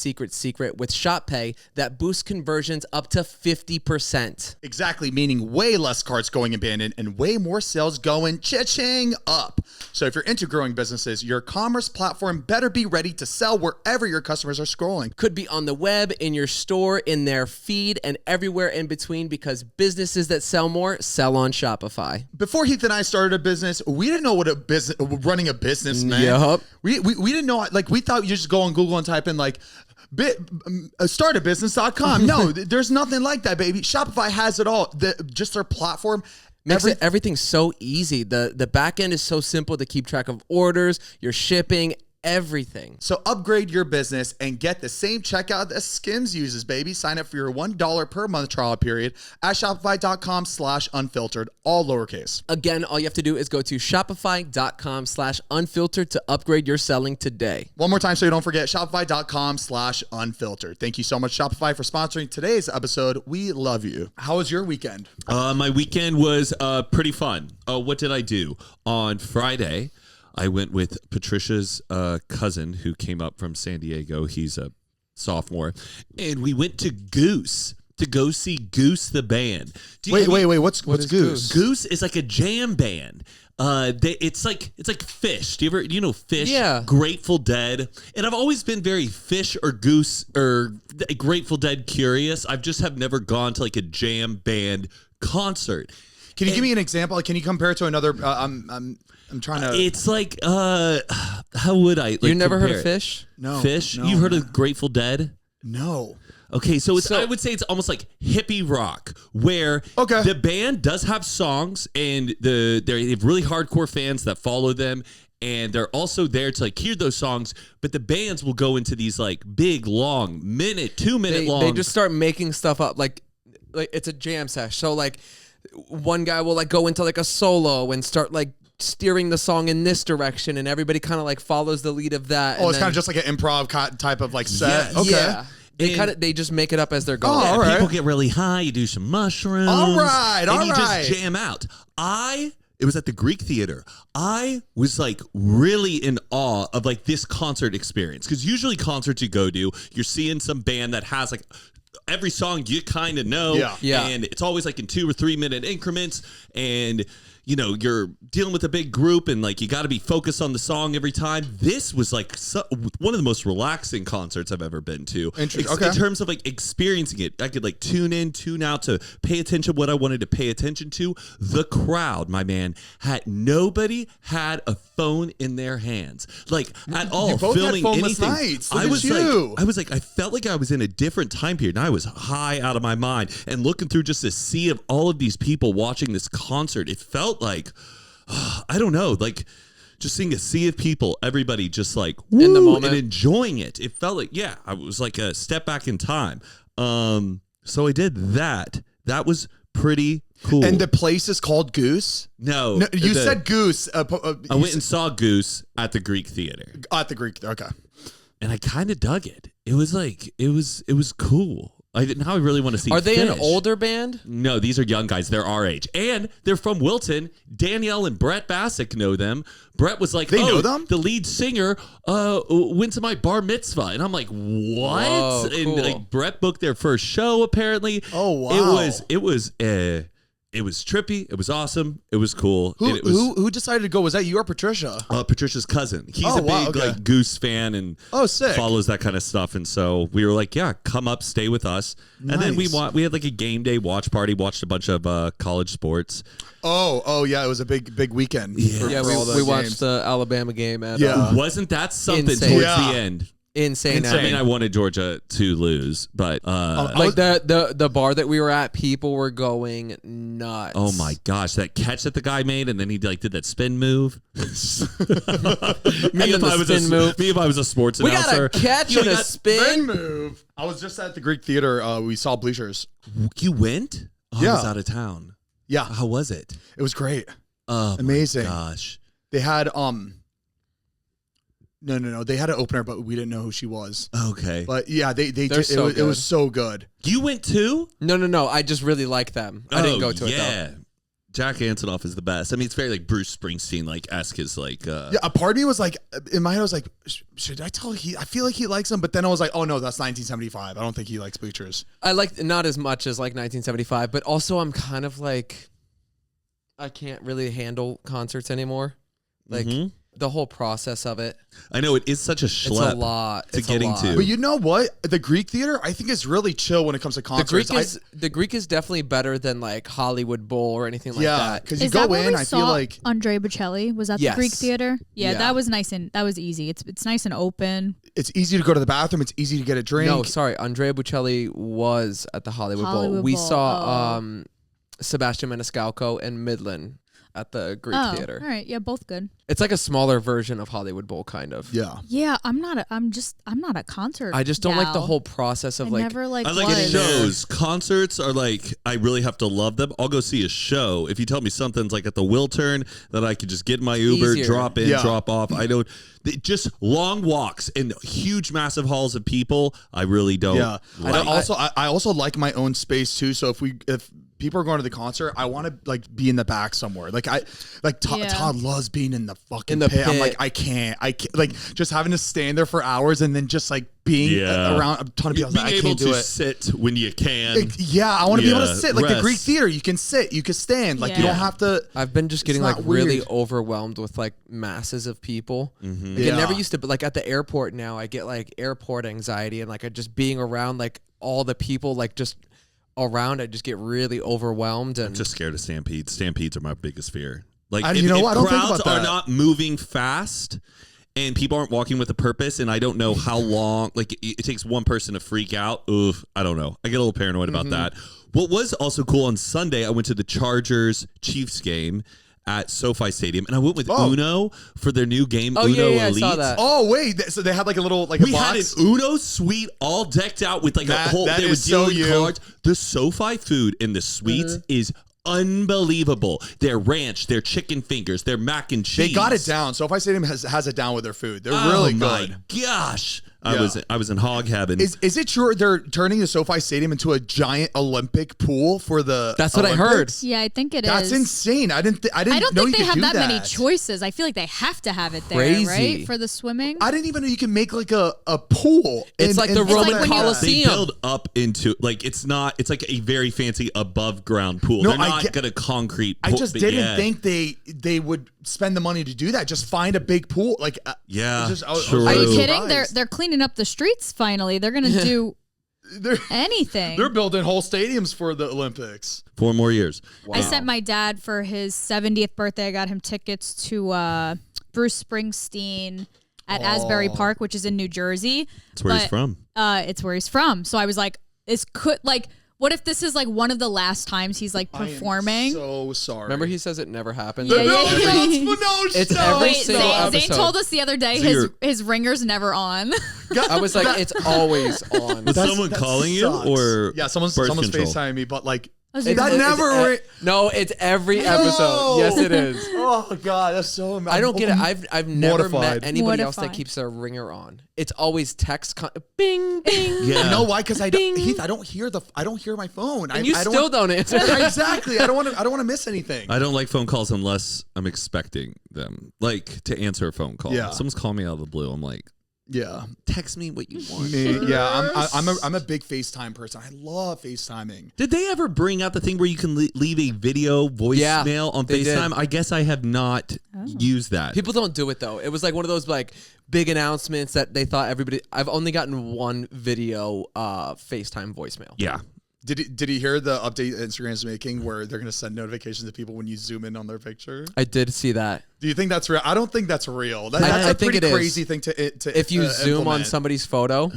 with Shop Pay that boosts conversions up to 50%. Exactly, meaning way less carts going abandoned and way more sales going cha-ching up. So if you're into growing businesses, your commerce platform better be ready to sell wherever your customers are scrolling. Could be on the web, in your store, in their feed, and everywhere in between, because businesses that sell more sell on Shopify. Before Heath and I started a business, we didn't know what running a business meant. Yup. We didn't know, like, we thought you just go on Google and type in like startabusiness.com. No, there's nothing like that, baby. Shopify has it all. Just their platform Makes everything so easy. The back end is so simple to keep track of orders, your shipping, everything. So upgrade your business and get the same checkout that Skims uses, baby. Sign up for your $1 per month trial period at shopify.com/unfiltered, all lowercase. Again, all you have to do is go to shopify.com/unfiltered to upgrade your selling today. One more time so you don't forget, shopify.com/unfiltered. Thank you so much, Shopify, for sponsoring today's episode. We love you. How was your weekend? My weekend was pretty fun. What did I do? On Friday, I went with Patricia's cousin who came up from San Diego. He's a sophomore. And we went to Goose to go see Goose the band. Wait. What's Goose? Goose is like a jam band. It's like Fish. Do you know Fish? Yeah. Grateful Dead. And I've always been very Fish or Goose or Grateful Dead curious. I've just have never gone to like a jam band concert. Can you give me an example? Can you compare it to another? I'm trying to. It's like, how would I? Like, you never heard of it? Fish? No. Fish? No, You've heard of Grateful Dead? No. Okay, so I would say it's almost like hippie rock, where the band does have songs, and they have really hardcore fans that follow them, and they're also there to like hear those songs. But the bands will go into these like big, long, 2-minute long. They just start making stuff up, like it's a jam sesh. So like one guy will like go into like a solo and start like steering the song in this direction, and everybody kind of like follows the lead of that. Oh, it's kind of just like an improv type of like set. Yeah, okay. Yeah. They just make it up as they're going. Oh, all right. People get really high. You do some mushrooms. All right. And you just jam out. It was at the Greek Theater. I was like really in awe of like this concert experience, because usually concerts you go to, you're seeing some band that has like every song you kind of know. Yeah. And it's always like in 2 or 3 minute increments. And, you know, you're dealing with a big group and like you got to be focused on the song every time. This was like one of the most relaxing concerts I've ever been to. Interesting. In terms of like experiencing it, I could like tune in, tune out to pay attention what I wanted to pay attention to. The crowd, my man, nobody had a phone in their hands, like at all. You both filming had phoneless anything. nights. I was like, I felt like I was in a different time period, and I was high out of my mind and looking through just a sea of all of these people watching this concert. It felt like, I don't know, like just seeing a sea of people, everybody just like woo, in the moment and enjoying it. It felt like, I was like a step back in time. So I did that. That was pretty cool. And the place is called Goose? No, you said Goose. I went and saw Goose at the Greek Theater. At the Greek, okay. And I kind of dug it. It was like, it was cool. Now I really want to see. Are they Fish. an older band? No, these are young guys. They're our age. And they're from Wilton. Danielle and Brett Bassick know them. Brett was like, they know them? The lead singer went to my bar mitzvah. And I'm like, what? Whoa, and cool. like Brett booked their first show, apparently. Oh, wow. It was trippy. It was awesome. It was cool. Who decided to go? Was that you or Patricia? Patricia's cousin. He's a big like Goose fan and sick. follows that kind of stuff. And so we were like, yeah, come up, stay with us. Nice. And then we had like a game day watch party, watched a bunch of college sports. Oh yeah, it was a big weekend. Yeah, We watched the Alabama game at Wasn't that something insane. towards the end? Insane. I mean, I wanted Georgia to lose, but like the bar that we were at, people were going nuts. Oh my gosh, that catch that the guy made, and then he like did that spin move. Me if I was a sports announcer, we got a catch and a spin move. I was just at the Greek Theater. We saw Bleachers. You went? Oh, yeah. I was out of town. Yeah. How was it? It was great. Amazing. My gosh. They had No. They had an opener, but we didn't know who she was. Okay. But yeah, it was so good. You went too? No. I just really like them. I didn't go to it though. Yeah. Jack Antonoff is the best. I mean, it's very like Bruce Springsteen, like esque his like. Yeah, a part of me was like, in my head, I was like, should I tell Heath? I feel like he likes them, but then I was like, oh no, that's 1975. I don't think he likes Bleachers. I like not as much as like 1975, but also I'm kind of like, I can't really handle concerts anymore. Like the whole process of it. I know it is such a schlep. It's a lot to getting to. But you know what? The Greek theater, I think, is really chill when it comes to concerts. The Greek is definitely better than like Hollywood Bowl or anything like that. Yeah, because you Is that go where in, we I saw feel like Andrea Bocelli was at Yes. the Greek theater. Yeah, Yeah. that was nice and that was easy. It's nice and open. it's easy to go to the bathroom. It's easy to get a drink. No, sorry, Andrea Bocelli was at the Hollywood Bowl. Hollywood We Bowl, saw Sebastian Maniscalco and Midland at the Greek theater. All right, yeah, both good. It's like a smaller version of Hollywood Bowl, kind of. Yeah. Yeah, I'm not a concert. I just don't like the gal. whole process of I like. never like I like was. shows. Concerts are like, I really have to love them. I'll go see a show. If you tell me something's like at the Wiltern that I could just get in my Uber, Easier. drop in, Yeah. drop off. I don't. Just long walks and huge, massive halls of people. I really don't. Yeah. Like. I also like my own space too. So if people are going to the concert, I want to like be in the back somewhere. Like Todd loves being in the fucking pit. I'm like, I can't like just having to stand there for hours and then just like being around a ton of people. Being I able can't do to it. sit when you can. I want to be able to Yeah, sit like the rest. Greek theater. You can sit, you can stand. Like you Yeah. don't have to. I've been just getting not like really weird. overwhelmed with like masses of people. Mm-hmm. Like, Yeah. it never used to, but like at the airport now, I get like airport anxiety and like just being around like all the people like just around, I just get really overwhelmed and I'm just scared of stampedes. Stampedes are my biggest fear. Like I if don't think crowds about are that. not moving fast and people aren't walking with a purpose, and I don't know how long. Like it takes one person to freak out. Oof, I don't know. I get a little paranoid about that. What was also cool on Sunday, I went to the Chargers Chiefs game at SoFi Stadium, and I went with Uno for their new game. Oh, Uno yeah, I Elite. saw that. Oh wait, so they had like a little like We a had an box. Uno suite all decked out with like a whole. That They were is so dealing you. cards. The SoFi food in the suites is unbelievable. Their ranch, their chicken fingers, their mac and cheese. They got it down. SoFi Stadium has it down with their food. They're Oh really my good. gosh. Yeah. I was in hog heaven. Is it true they're turning the SoFi Stadium into a giant Olympic pool for the? That's what I heard. Olympics? Yeah, I think it is. That's insane. I didn't I don't know think you they could have do that many choices. I feel like they have to have it there, Crazy. right? For the swimming. I didn't even know you can make like a pool. It's like the Roman like when you're- Colosseum. They build up into like it's like a very fancy above ground pool. No, They're I not get- gonna concrete. I just didn't think. think they would spend the money to do that. Just find a big pool. Like Yeah, I was true. Are you True. kidding? surprised. They're cleaning up the streets finally. They're gonna do anything. They're building whole stadiums for the Olympics. 4 more years. I sent my dad for his 70th birthday. I got him tickets to Bruce Springsteen at Asbury Park, which is in New Jersey. That's where he's from. It's where he's from. So I was like, what if this is like one of the last times he's like performing? So sorry. Remember, he says it never happened. Yeah, No, yeah. no, It's no. every Wait, single Zane episode. told us the other day So you're- his ringer's never on. I was like, it's always on. Was someone calling you sucks. or Yeah, someone's birth FaceTiming control? me, but like Was that it- never. No, it's every episode. Yes, it is. Oh god, that's so. I don't get it. I've never Mortified. met anybody else that Mortified. keeps their ringer on. It's always text, bing, bing. Yeah. You know why? Because I don't, Ding. Heath. I don't hear my phone. And you I still don't answer. Exactly. I don't want to miss anything. I don't like phone calls unless I'm expecting them, like to answer a phone call. Yeah. Someone's calling me out of the blue. I'm like, Yeah. text me what you want. I'm a big FaceTime person. I love FaceTiming. Did they ever bring out the thing where you can leave a video voicemail on they did. FaceTime? I guess I have not used that. People don't do it though. It was like one of those like big announcements that they thought everybody. I've only gotten one video FaceTime voicemail. Yeah. Did he hear the update Instagram's making where they're going to send notifications to people when you zoom in on their picture? I did see that. Do you think that's real? I don't think that's real. That's I a think pretty it is. crazy thing to If you zoom on implement. somebody's photo,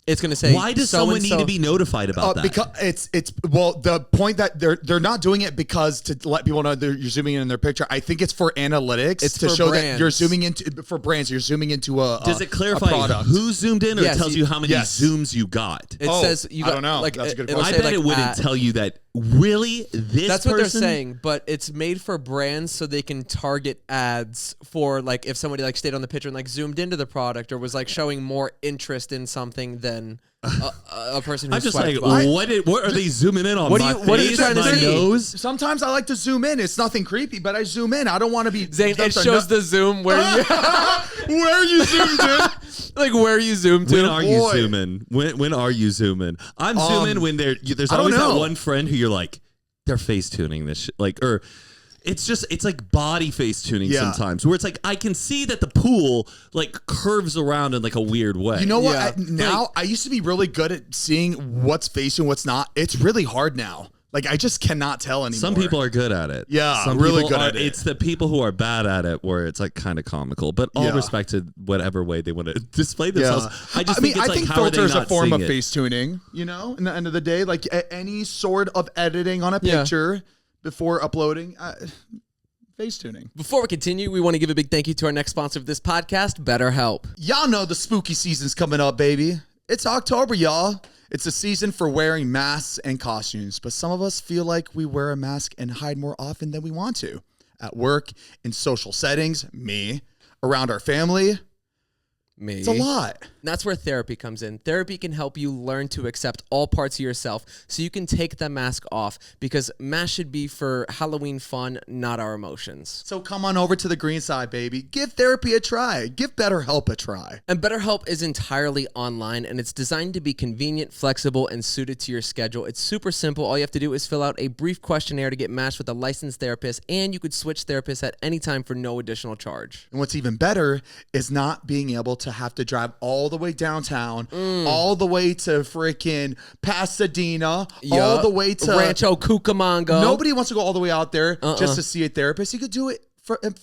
it's gonna say. Why does someone need to be notified about that? Because it's the point that they're not doing it because to let people know you're zooming in their picture. I think it's for analytics. It's to for show that brands. you're zooming into for brands. You're zooming into a Does it a clarify product. who zoomed in, or Yes, it tells you how many yes. zooms you got? It Oh, says you I got. don't know. Like That's a good it'll question. I say, bet like, it wouldn't at- tell you that. Really, this That's what person? they're saying, but it's made for brands so they can target ads for like if somebody like stayed on the picture and like zoomed into the product or was like showing more interest in something than a person who I'm just swiped like, by. what are they zooming in on? What are my you- what are you face, trying to my see? nose? Sometimes I like to zoom in. It's nothing creepy, but I zoom in. I don't want to be. Zane, it shows the zoom where you where you zoomed in. like where you zoomed to. When are you Boy. zooming? When are you zooming? I'm zooming when there's I don't always that know. one friend who you're like, they're face tuning this shit. Like, or it's like body face tuning sometimes, where it's like I can see that the pool like curves around in like a weird way. You know what? I used to be really good at seeing what's facing, what's not. It's really hard now. Like, I just cannot tell anymore. Some people are good at it. Yeah, some really people good at it. It's the people who are bad at it where it's like kind of comical, but all respected whatever way they want to display themselves. Yeah. I think filter is a form of face tuning, you know, in the end of the day. Like, any sort of editing on a picture before uploading, face tuning. Before we continue, we want to give a big thank you to our next sponsor of this podcast, BetterHelp. Y'all know the spooky season's coming up, baby. It's October, y'all. It's a season for wearing masks and costumes, but some of us feel like we wear a mask and hide more often than we want to. At work, in social settings, me, around our family. Me. It's a lot. And that's where therapy comes in. Therapy can help you learn to accept all parts of yourself so you can take the mask off, because masks should be for Halloween fun, not our emotions. So come on over to the green side, baby. Give therapy a try. Give BetterHelp a try. And BetterHelp is entirely online, and it's designed to be convenient, flexible, and suited to your schedule. It's super simple. All you have to do is fill out a brief questionnaire to get matched with a licensed therapist, and you could switch therapists at any time for no additional charge. And what's even better is not being able to have to drive all the way downtown, all the way to freaking Pasadena, all the way to Rancho Cucamonga. Nobody wants to go all the way out there just to see a therapist. You could do it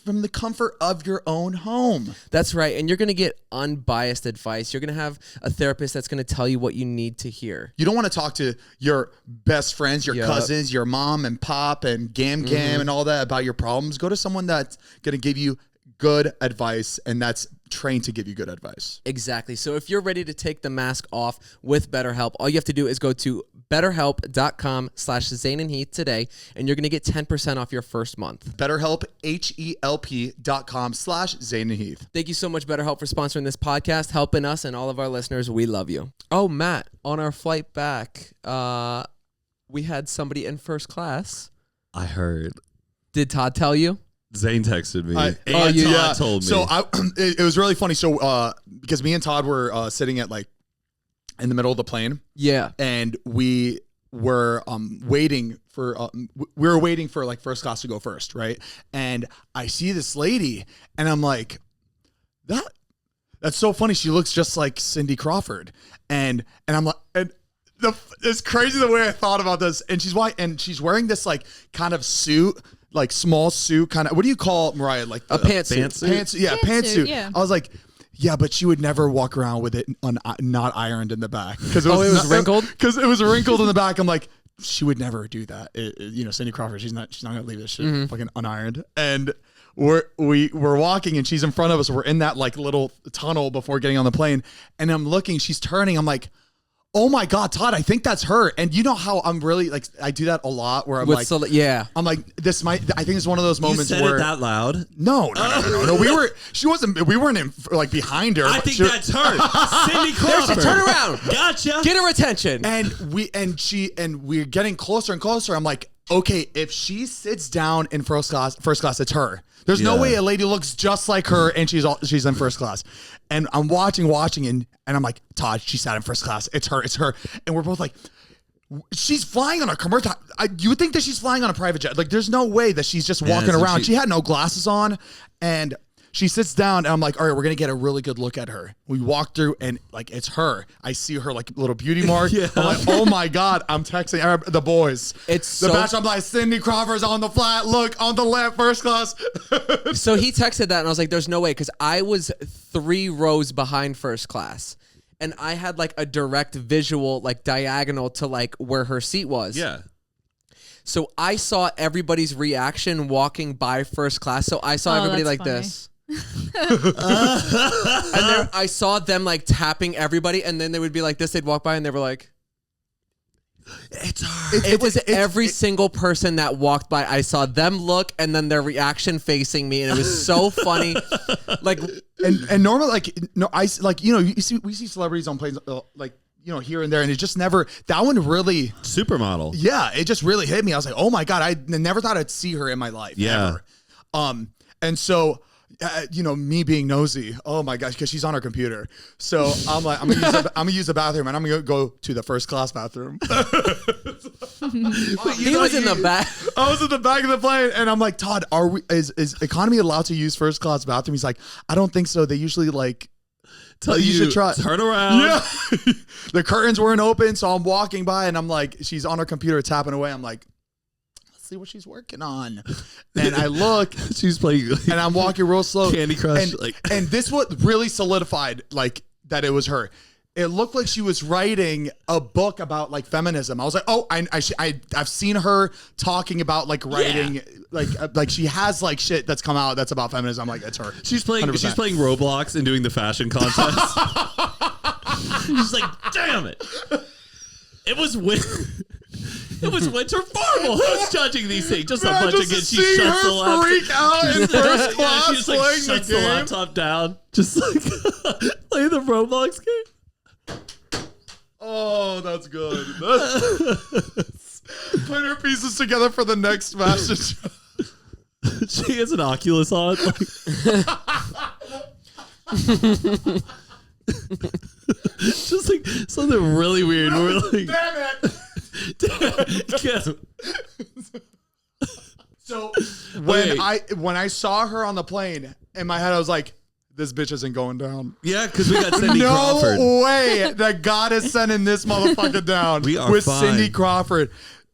from the comfort of your own home. That's right. And you're going to get unbiased advice. You're going to have a therapist that's going to tell you what you need to hear. You don't want to talk to your best friends, your cousins, your mom and pop and gam and all that about your problems. Go to someone that's going to give you good advice, and that's trained to give you good advice. Exactly. So if you're ready to take the mask off with BetterHelp, all you have to do is go to betterhelp.com/Zane and Heath today, and you're going to get 10% off your first month. BetterHelp, HELP.com/Zane and Heath. Thank you so much, BetterHelp, for sponsoring this podcast, helping us and all of our listeners. We love you. Oh, Matt, on our flight back, we had somebody in first class. I heard. Did Todd tell you? Zane texted me. Todd told me. So it was really funny. So because me and Todd were sitting at like in the middle of the plane. Yeah. And we were waiting for like first class to go first, right? And I see this lady, and I'm like, that's so funny. She looks just like Cindy Crawford, and I'm like, it's crazy the way I thought about this. And she's white, and she's wearing this like kind of suit. Like small suit, kind of. What do you call it, Mariah? Like a pantsuit. Pantsuit. Yeah. I was like, yeah, but she would never walk around with it not ironed in the back because it was wrinkled. Because it was wrinkled in the back. I'm like, she would never do that. Cindy Crawford. She's not gonna leave this shit fucking unironed. And we're walking, and she's in front of us. We're in that like little tunnel before getting on the plane, and I'm looking. She's turning. I'm like, oh my God, Todd, I think that's her. And you know how I'm really like, I do that a lot where I'm like, I'm like, I think it's one of those moments you said where it that loud. No. We weren't in like behind her. I think that's her. Cindy Crawford. Turn around. Gotcha. Get her attention. And we're getting closer and closer. I'm like, okay, if she sits down in first class, it's her. There's no way a lady looks just like her and she's in first class. And I'm watching and I'm like, Todd, she sat in first class. It's her. And we're both like, she's flying on a commercial. You would think that she's flying on a private jet. Like, there's no way that she's just walking around. She had no glasses on, and she sits down, and I'm like, all right, we're going to get a really good look at her. We walk through, and like, it's her. I see her like little beauty mark. I'm like, oh my God, I'm texting the boys. It's the so Bachelor. I'm like, Cindy Crawford's on the flat. Look, on the left, first class. So he texted that, and I was like, there's no way, because I was 3 rows behind first class. And I had like a direct visual, like diagonal to like where her seat was. Yeah. So I saw everybody's reaction walking by first class. So I saw everybody like funny. this. And then I saw them like tapping everybody, and then they would be like this. They'd walk by and they were like, it's her. It was every single person that walked by. I saw them look and then their reaction facing me, and it was so funny. Like, and normally, like, no, we see celebrities on planes, like, here and there, and it just never, that one really, supermodel. Yeah, it just really hit me. I was like, oh my God, I never thought I'd see her in my life. Yeah. Ever. And so, me being nosy. Oh my gosh, because she's on her computer. So I'm like, I'm gonna use the bathroom, and I'm gonna go to the first class bathroom. He was in the back. I was in the back of the plane, and I'm like, Todd, is economy allowed to use first class bathroom? He's like, I don't think so. They usually tell you should try. Turn around. Yeah. The curtains weren't open, so I'm walking by, and I'm like, she's on her computer tapping away. I'm like, see what she's working on, and I look. She's playing, and I'm walking real slow. Candy Crush, and this what really solidified that it was her. It looked like she was writing a book about feminism. I was like, oh, I've seen her talking about writing, like she has shit that's come out that's about feminism. I'm like, it's her. She's playing 100%. She's playing Roblox and doing the fashion contest. She's like, damn it! It was winter formal. Who's judging these things? Just a bunch of kids. She shuts the laptop. Freak out in first class. She just shuts the laptop down. Just play the Roblox game. Oh, that's good. Put her pieces together for the next fashion show. She has an Oculus on. Just something really weird. We're like, damn it. So when I saw her on the plane, in my head I was like, this bitch isn't going down. Yeah, because we got Cindy Crawford. No way that God is sending this motherfucker down. We are with fine. Cindy Crawford.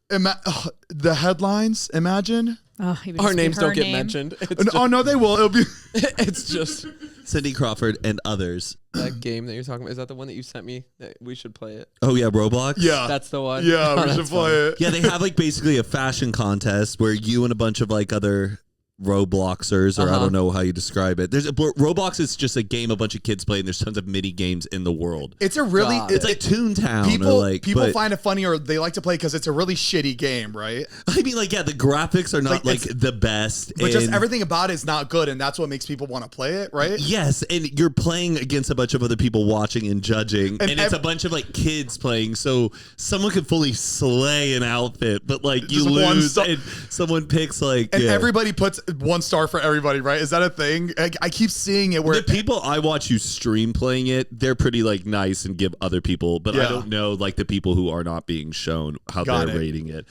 The headlines, imagine. Oh, our names don't get mentioned. No, they will. It'll be. It's just Cindy Crawford and others. That game that you're talking about, is that the one that you sent me? That we should play it. Oh yeah, Roblox. Yeah, that's the one. Yeah, we should play it. Yeah, they have basically a fashion contest where you and a bunch of other Robloxers, or I don't know how you describe it. Roblox is just a game a bunch of kids play, and there's tons of mini games in the world. It's a really it's like Toontown. People find it funny, or they like to play because it's a really shitty game, right? I mean, the graphics are not the best, but just everything about it is not good, and that's what makes people want to play it, right? Yes, and you're playing against a bunch of other people watching and judging, and it's a bunch of kids playing, so someone could fully slay an outfit, but you lose, and someone picks everybody puts 1 star for everybody, right? Is that a thing? I keep seeing it where the people I watch you stream playing it, they're pretty nice and give other people, but I don't know the people who are not being shown how they're rating it.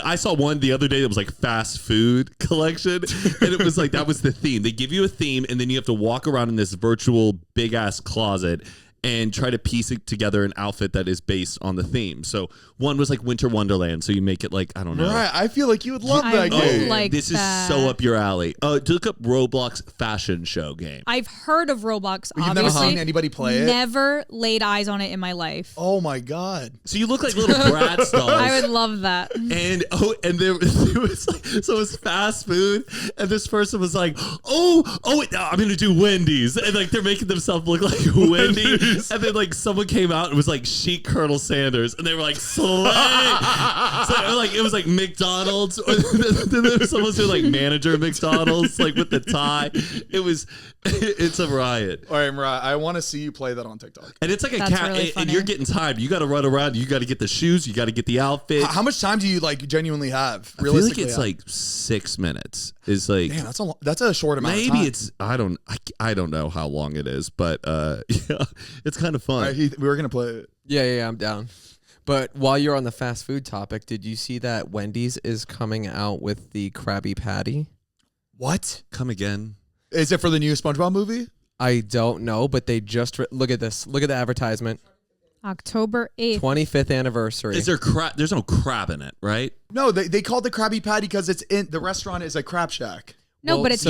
I saw one the other day that was fast food collection, and it was that was the theme. They give you a theme, and then you have to walk around in this virtual big ass closet and try to piece it together an outfit that is based on the theme. So one was Winter Wonderland. So you make it I don't know. Right. I feel like you would love that game. This is so up your alley. Look up Roblox fashion show game. I've heard of Roblox. You've never seen anybody play it? Never laid eyes on it in my life. Oh my God. So you look like little Bratz dolls. I would love that. And there was so it was fast food, and this person was I'm gonna do Wendy's, and they're making themselves look like Wendy's. And then someone came out and was chic Colonel Sanders, and they were slay. So it was McDonald's, or then someone was doing manager McDonald's with the tie. It's a riot. All right, Mariah, I want to see you play that on TikTok. And it's a cat, really and you're getting tired. You got to run around. You got to get the shoes. You got to get the outfit. How much time do you genuinely have? I feel it's 6 minutes. Is damn, that's a short amount. Maybe of time. it's I don't know how long it is, but yeah, it's kind of fun. All right, Heath, we were gonna play it. Yeah, I'm down. But while you're on the fast food topic, did you see that Wendy's is coming out with the Krabby Patty? What? Come again? Is it for the new SpongeBob movie? I don't know, but they just look at this. Look at the advertisement. October 8th. 25th anniversary. Is there crab? There's no crab in it, right? No, they called the Krabby Patty because it's in the restaurant is a crab shack. No, but it's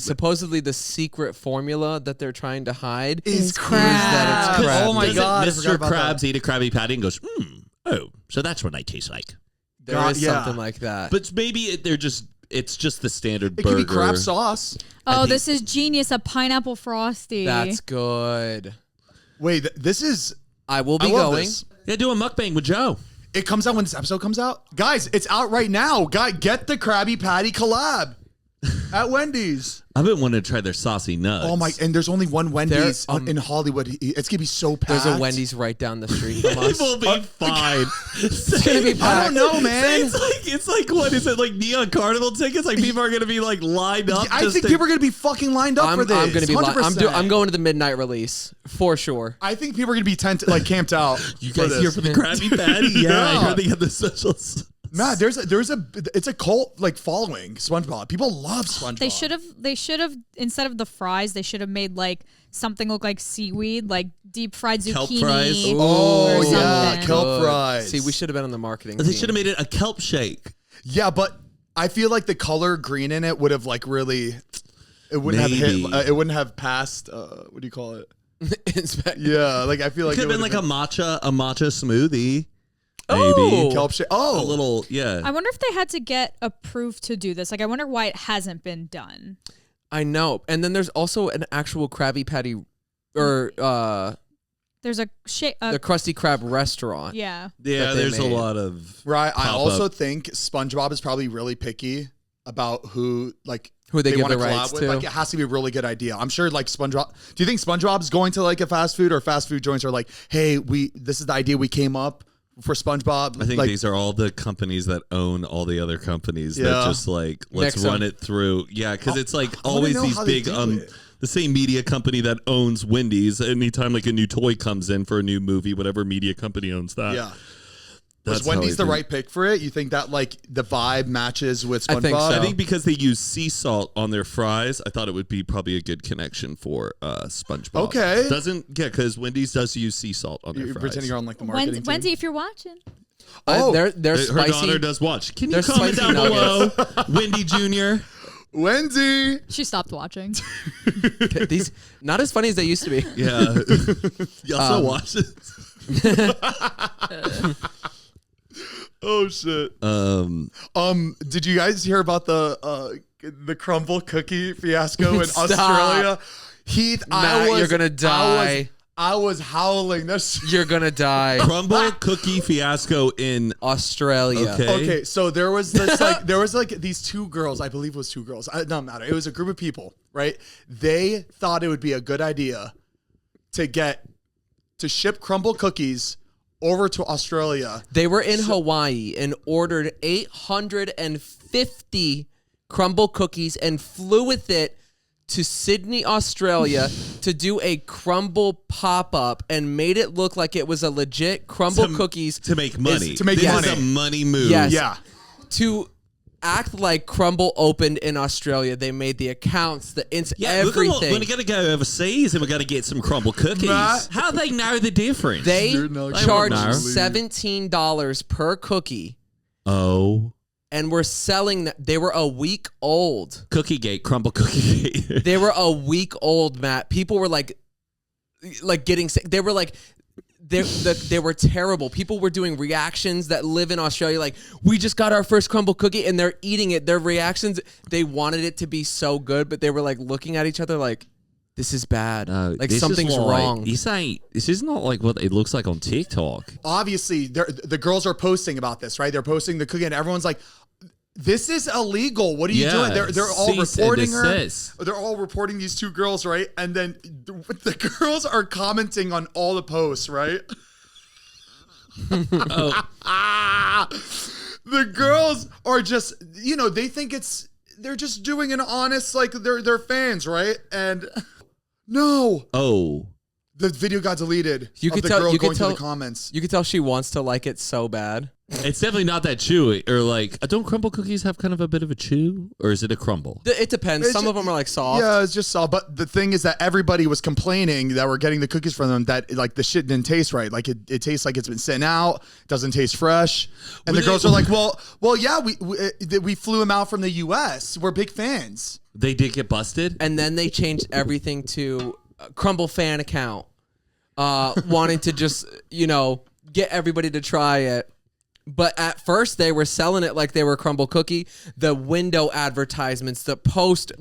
supposedly the secret formula that they're trying to hide is crab. That it's crab. Oh my God! Mr. Krabs eat a Krabby Patty and goes, oh, so that's what I taste like. There is something like that. But maybe it's just the standard burger. It could be crab sauce. Oh, this is genius! A pineapple frosty. That's good. Wait, this is. I will be going. This. Yeah, do a mukbang with Joe. It comes out when this episode comes out, guys. It's out right now. Get the Krabby Patty collab. At Wendy's. I've been wanting to try their saucy nuts. Oh my! And there's only one Wendy's in Hollywood. It's gonna be so packed. There's a Wendy's right down the street from us. It will be fine. It's gonna be packed. I don't know, man. It's like what is it like neon carnival tickets? Like people are gonna be like lined up. I think people are gonna be fucking lined up for this. I'm gonna be. 100%. I'm going to the midnight release for sure. I think people are gonna be camped out. You guys here for the Krabby Patty? Yeah, I heard they have the socials. Matt, it's a cult following SpongeBob. People love SpongeBob. They should have instead of the fries, they should have made like something look like seaweed, like deep fried zucchini. Kelp fries. Oh or yeah, something. kelp fries. See, we should have been on the marketing. They should have made it a kelp shake. Yeah, but I feel like the color green in it would have really. It wouldn't have hit. It wouldn't have passed. What do you call it? Yeah, I feel like Could have been like a matcha smoothie. Oh, Maybe. Kelp shake. Oh, A little, yeah. I wonder if they had to get approved to do this. I wonder why it hasn't been done. I know. And then there's also an actual Krabby Patty, or there's the Krusty Krab restaurant. Yeah. Yeah, there's a lot of right. I also up. think SpongeBob is probably really picky about who they give wanna the rights collab to. with. It has to be a really good idea. I'm sure SpongeBob. Do you think SpongeBob's going to a fast food, or fast food joints are like, hey, this is the idea we came up for SpongeBob? I think these are all the companies that own all the other companies that just let's Mix run them. it through. Yeah, because it's always know these how they big do it. the same media company that owns Wendy's. Anytime a new toy comes in for a new movie, whatever media company owns that. Yeah. That's Was Wendy's how the I right pick for it? You think that the vibe matches with SpongeBob? I think so. I think because they use sea salt on their fries, I thought it would be probably a good connection for SpongeBob. Okay. Because Wendy's does use sea salt on their You're fries. pretending you're on the marketing team. Wendy, if you're watching. Oh, they're Her spicy. daughter does watch. Can you They're comment spicy down below, Wendy Jr.? Wendy. She stopped watching. These not as funny as they used to be. Yeah. You also watch it. Oh shit. Did you guys hear about the Crumbl cookie fiasco in Stop. Australia? Heath, Matt, you're gonna die. I was howling. You're gonna die. Crumbl cookie fiasco in Australia. Okay. So there was this these two girls. I believe it was two girls. It doesn't matter. It was a group of people, right? They thought it would be a good idea to ship Crumbl cookies over to Australia. They were in Hawaii and ordered 850 Crumbl cookies and flew with it to Sydney, Australia to do a Crumbl pop-up and made it look like it was a legit Crumbl cookies. to make money. To make this money. is a money move. Yes. Yeah. To act like Crumbl opened in Australia. They made the accounts, everything. We're going to go overseas and we're going to get some Crumbl cookies. Matt. How do they know the difference? They You're not charged gonna $17 per cookie. Oh. And we're selling that. They were a week old. Cookie Gate, Crumbl Cookie Gate. They were a week old, Matt. People were like getting sick. They were they were terrible. People were doing reactions that live in Australia. Like, we just got our first Crumbl cookie, and they're eating it. Their reactions, they wanted it to be so good, but they were looking at each other like, this is bad. Something's wrong. You say this is not like what it looks like on TikTok. Obviously, the girls are posting about this, right? They're posting the cookie, and everyone's like, this is illegal. What are you doing? They're all reporting her. They're all reporting these two girls, right? And then the girls are commenting on all the posts, right? The girls are just, they think they're just doing an honest, they're fans, right? And no. Oh. The video got deleted. You could the tell. girl You going could tell. to the comments. You could tell she wants to like it so bad. It's definitely not that chewy. Or don't Crumbl cookies have kind of a bit of a chew? Or is it a crumble? It depends. Some of them are soft. Yeah, it's just soft. But the thing is that everybody was complaining that we're getting the cookies from them that the shit didn't taste right. It tastes like it's been sitting out. Doesn't taste fresh. And the girls are like, well, yeah, we flew them out from the U.S. We're big fans. They did get busted? And then they changed everything to a Crumbl fan account, wanting to just get everybody to try it. But at first, they were selling it like they were Crumbl cookie. The window advertisements, the post,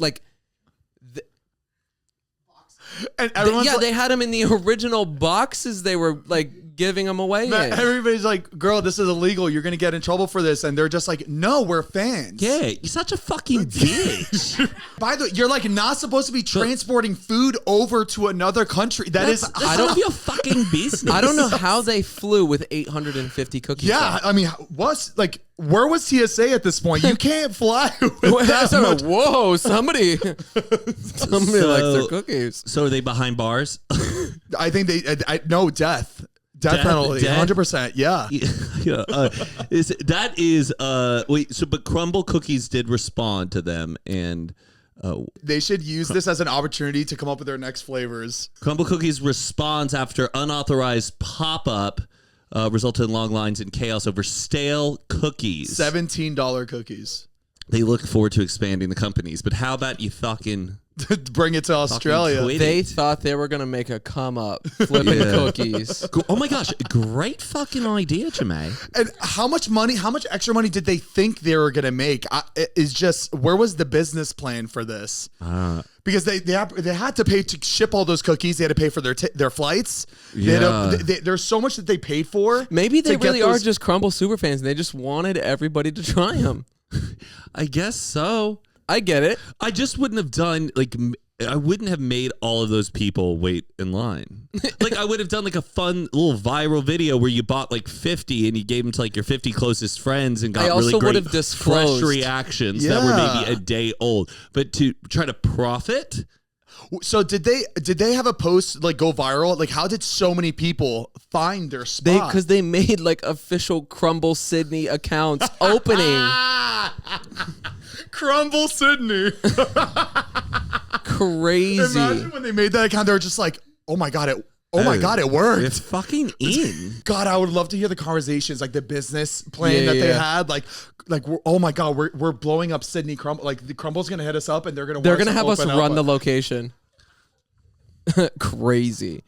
and everyone's they had them in the original boxes. They were giving them away. Everybody's like, girl, this is illegal. You're going to get in trouble for this. And they're just like, no, we're fans. Yeah, you're such a fucking bitch. By the way, you're like not supposed to be transporting food over to another country. That's none of your fucking business. I don't know how they flew with 850 cookies. Yeah, I mean, where was TSA at this point? You can't fly with that much. Whoa, somebody likes their cookies. So are they behind bars? I think no, death penalty, 100%. Yeah. But Crumbl cookies did respond to them, and they should use this as an opportunity to come up with their next flavors. Crumbl cookies responds after unauthorized pop-up resulted in long lines and chaos over stale cookies. $17 cookies. They look forward to expanding the companies, but how about you fucking bring it to Australia? They thought they were gonna make a come up flipping cookies. Oh my gosh, great fucking idea, Jemay. And how much extra money did they think they were gonna make? Where was the business plan for this? Because they had to pay to ship all those cookies. They had to pay for their flights. There's so much that they paid for. Maybe they really are just Crumbl super fans, and they just wanted everybody to try them. I guess so. I get it. I just wouldn't have done I wouldn't have made all of those people wait in line. I would have done a fun little viral video where you bought 50 and you gave them to your 50 closest friends and got really great fresh reactions that were maybe a day old. But to try to profit. So did they have a post go viral? How did so many people find their spot? Because they made official Crumbl Sydney accounts opening. Crumbl Sydney. Crazy. Imagine when they made that account, they were just like, oh my God, it worked. It's fucking in. God, I would love to hear the conversations, the business plan that they had. Oh my God, we're blowing up Sydney Crumbl. The Crumbl's going to hit us up and they're going to have us run the location. Crazy.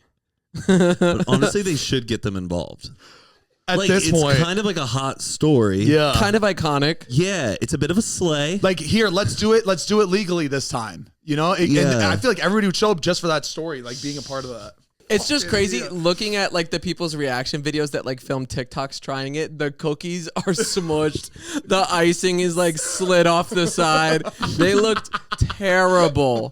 But honestly, they should get them involved. At this point, it's kind of a hot story. Yeah. Kind of iconic. Yeah, it's a bit of a sleigh. Here, let's do it legally this time. And I feel like everybody would show up just for that story, being a part of that. It's just crazy looking at the people's reaction videos that film TikToks trying it. The cookies are smushed. The icing is slid off the side. They looked terrible.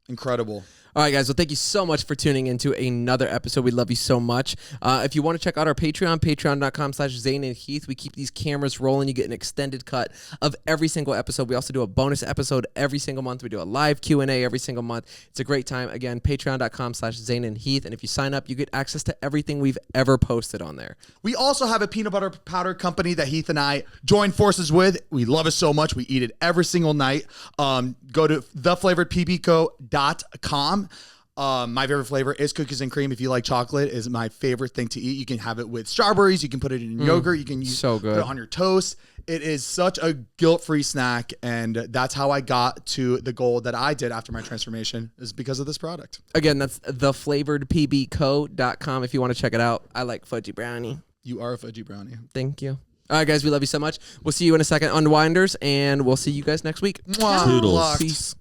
Incredible. All right, guys. Well, thank you so much for tuning into another episode. We love you so much. If you want to check out our Patreon, patreon.com/Zane and Heath. We keep these cameras rolling. You get an extended cut of every single episode. We also do a bonus episode every single month. We do a live Q&A every single month. It's a great time. Again, patreon.com/Zane and Heath. And if you sign up, you get access to everything we've ever posted on there. We also have a peanut butter powder company that Heath and I join forces with. We love it so much. We eat it every single night. Go to theflavoredpbco.com. My favorite flavor is cookies and cream. If you like chocolate, is my favorite thing to eat. You can have it with strawberries. You can put it in yogurt. You can put it on your toast. It is such a guilt-free snack, and that's how I got to the goal that I did after my transformation, is because of this product. Again, that's theflavoredpbco.com if you want to check it out. I like fudgy brownie. You are a fudgy brownie. Thank you. All right, guys, we love you so much. We'll see you in a second, Unwinders, and we'll see you guys next week. Toodles. Peace.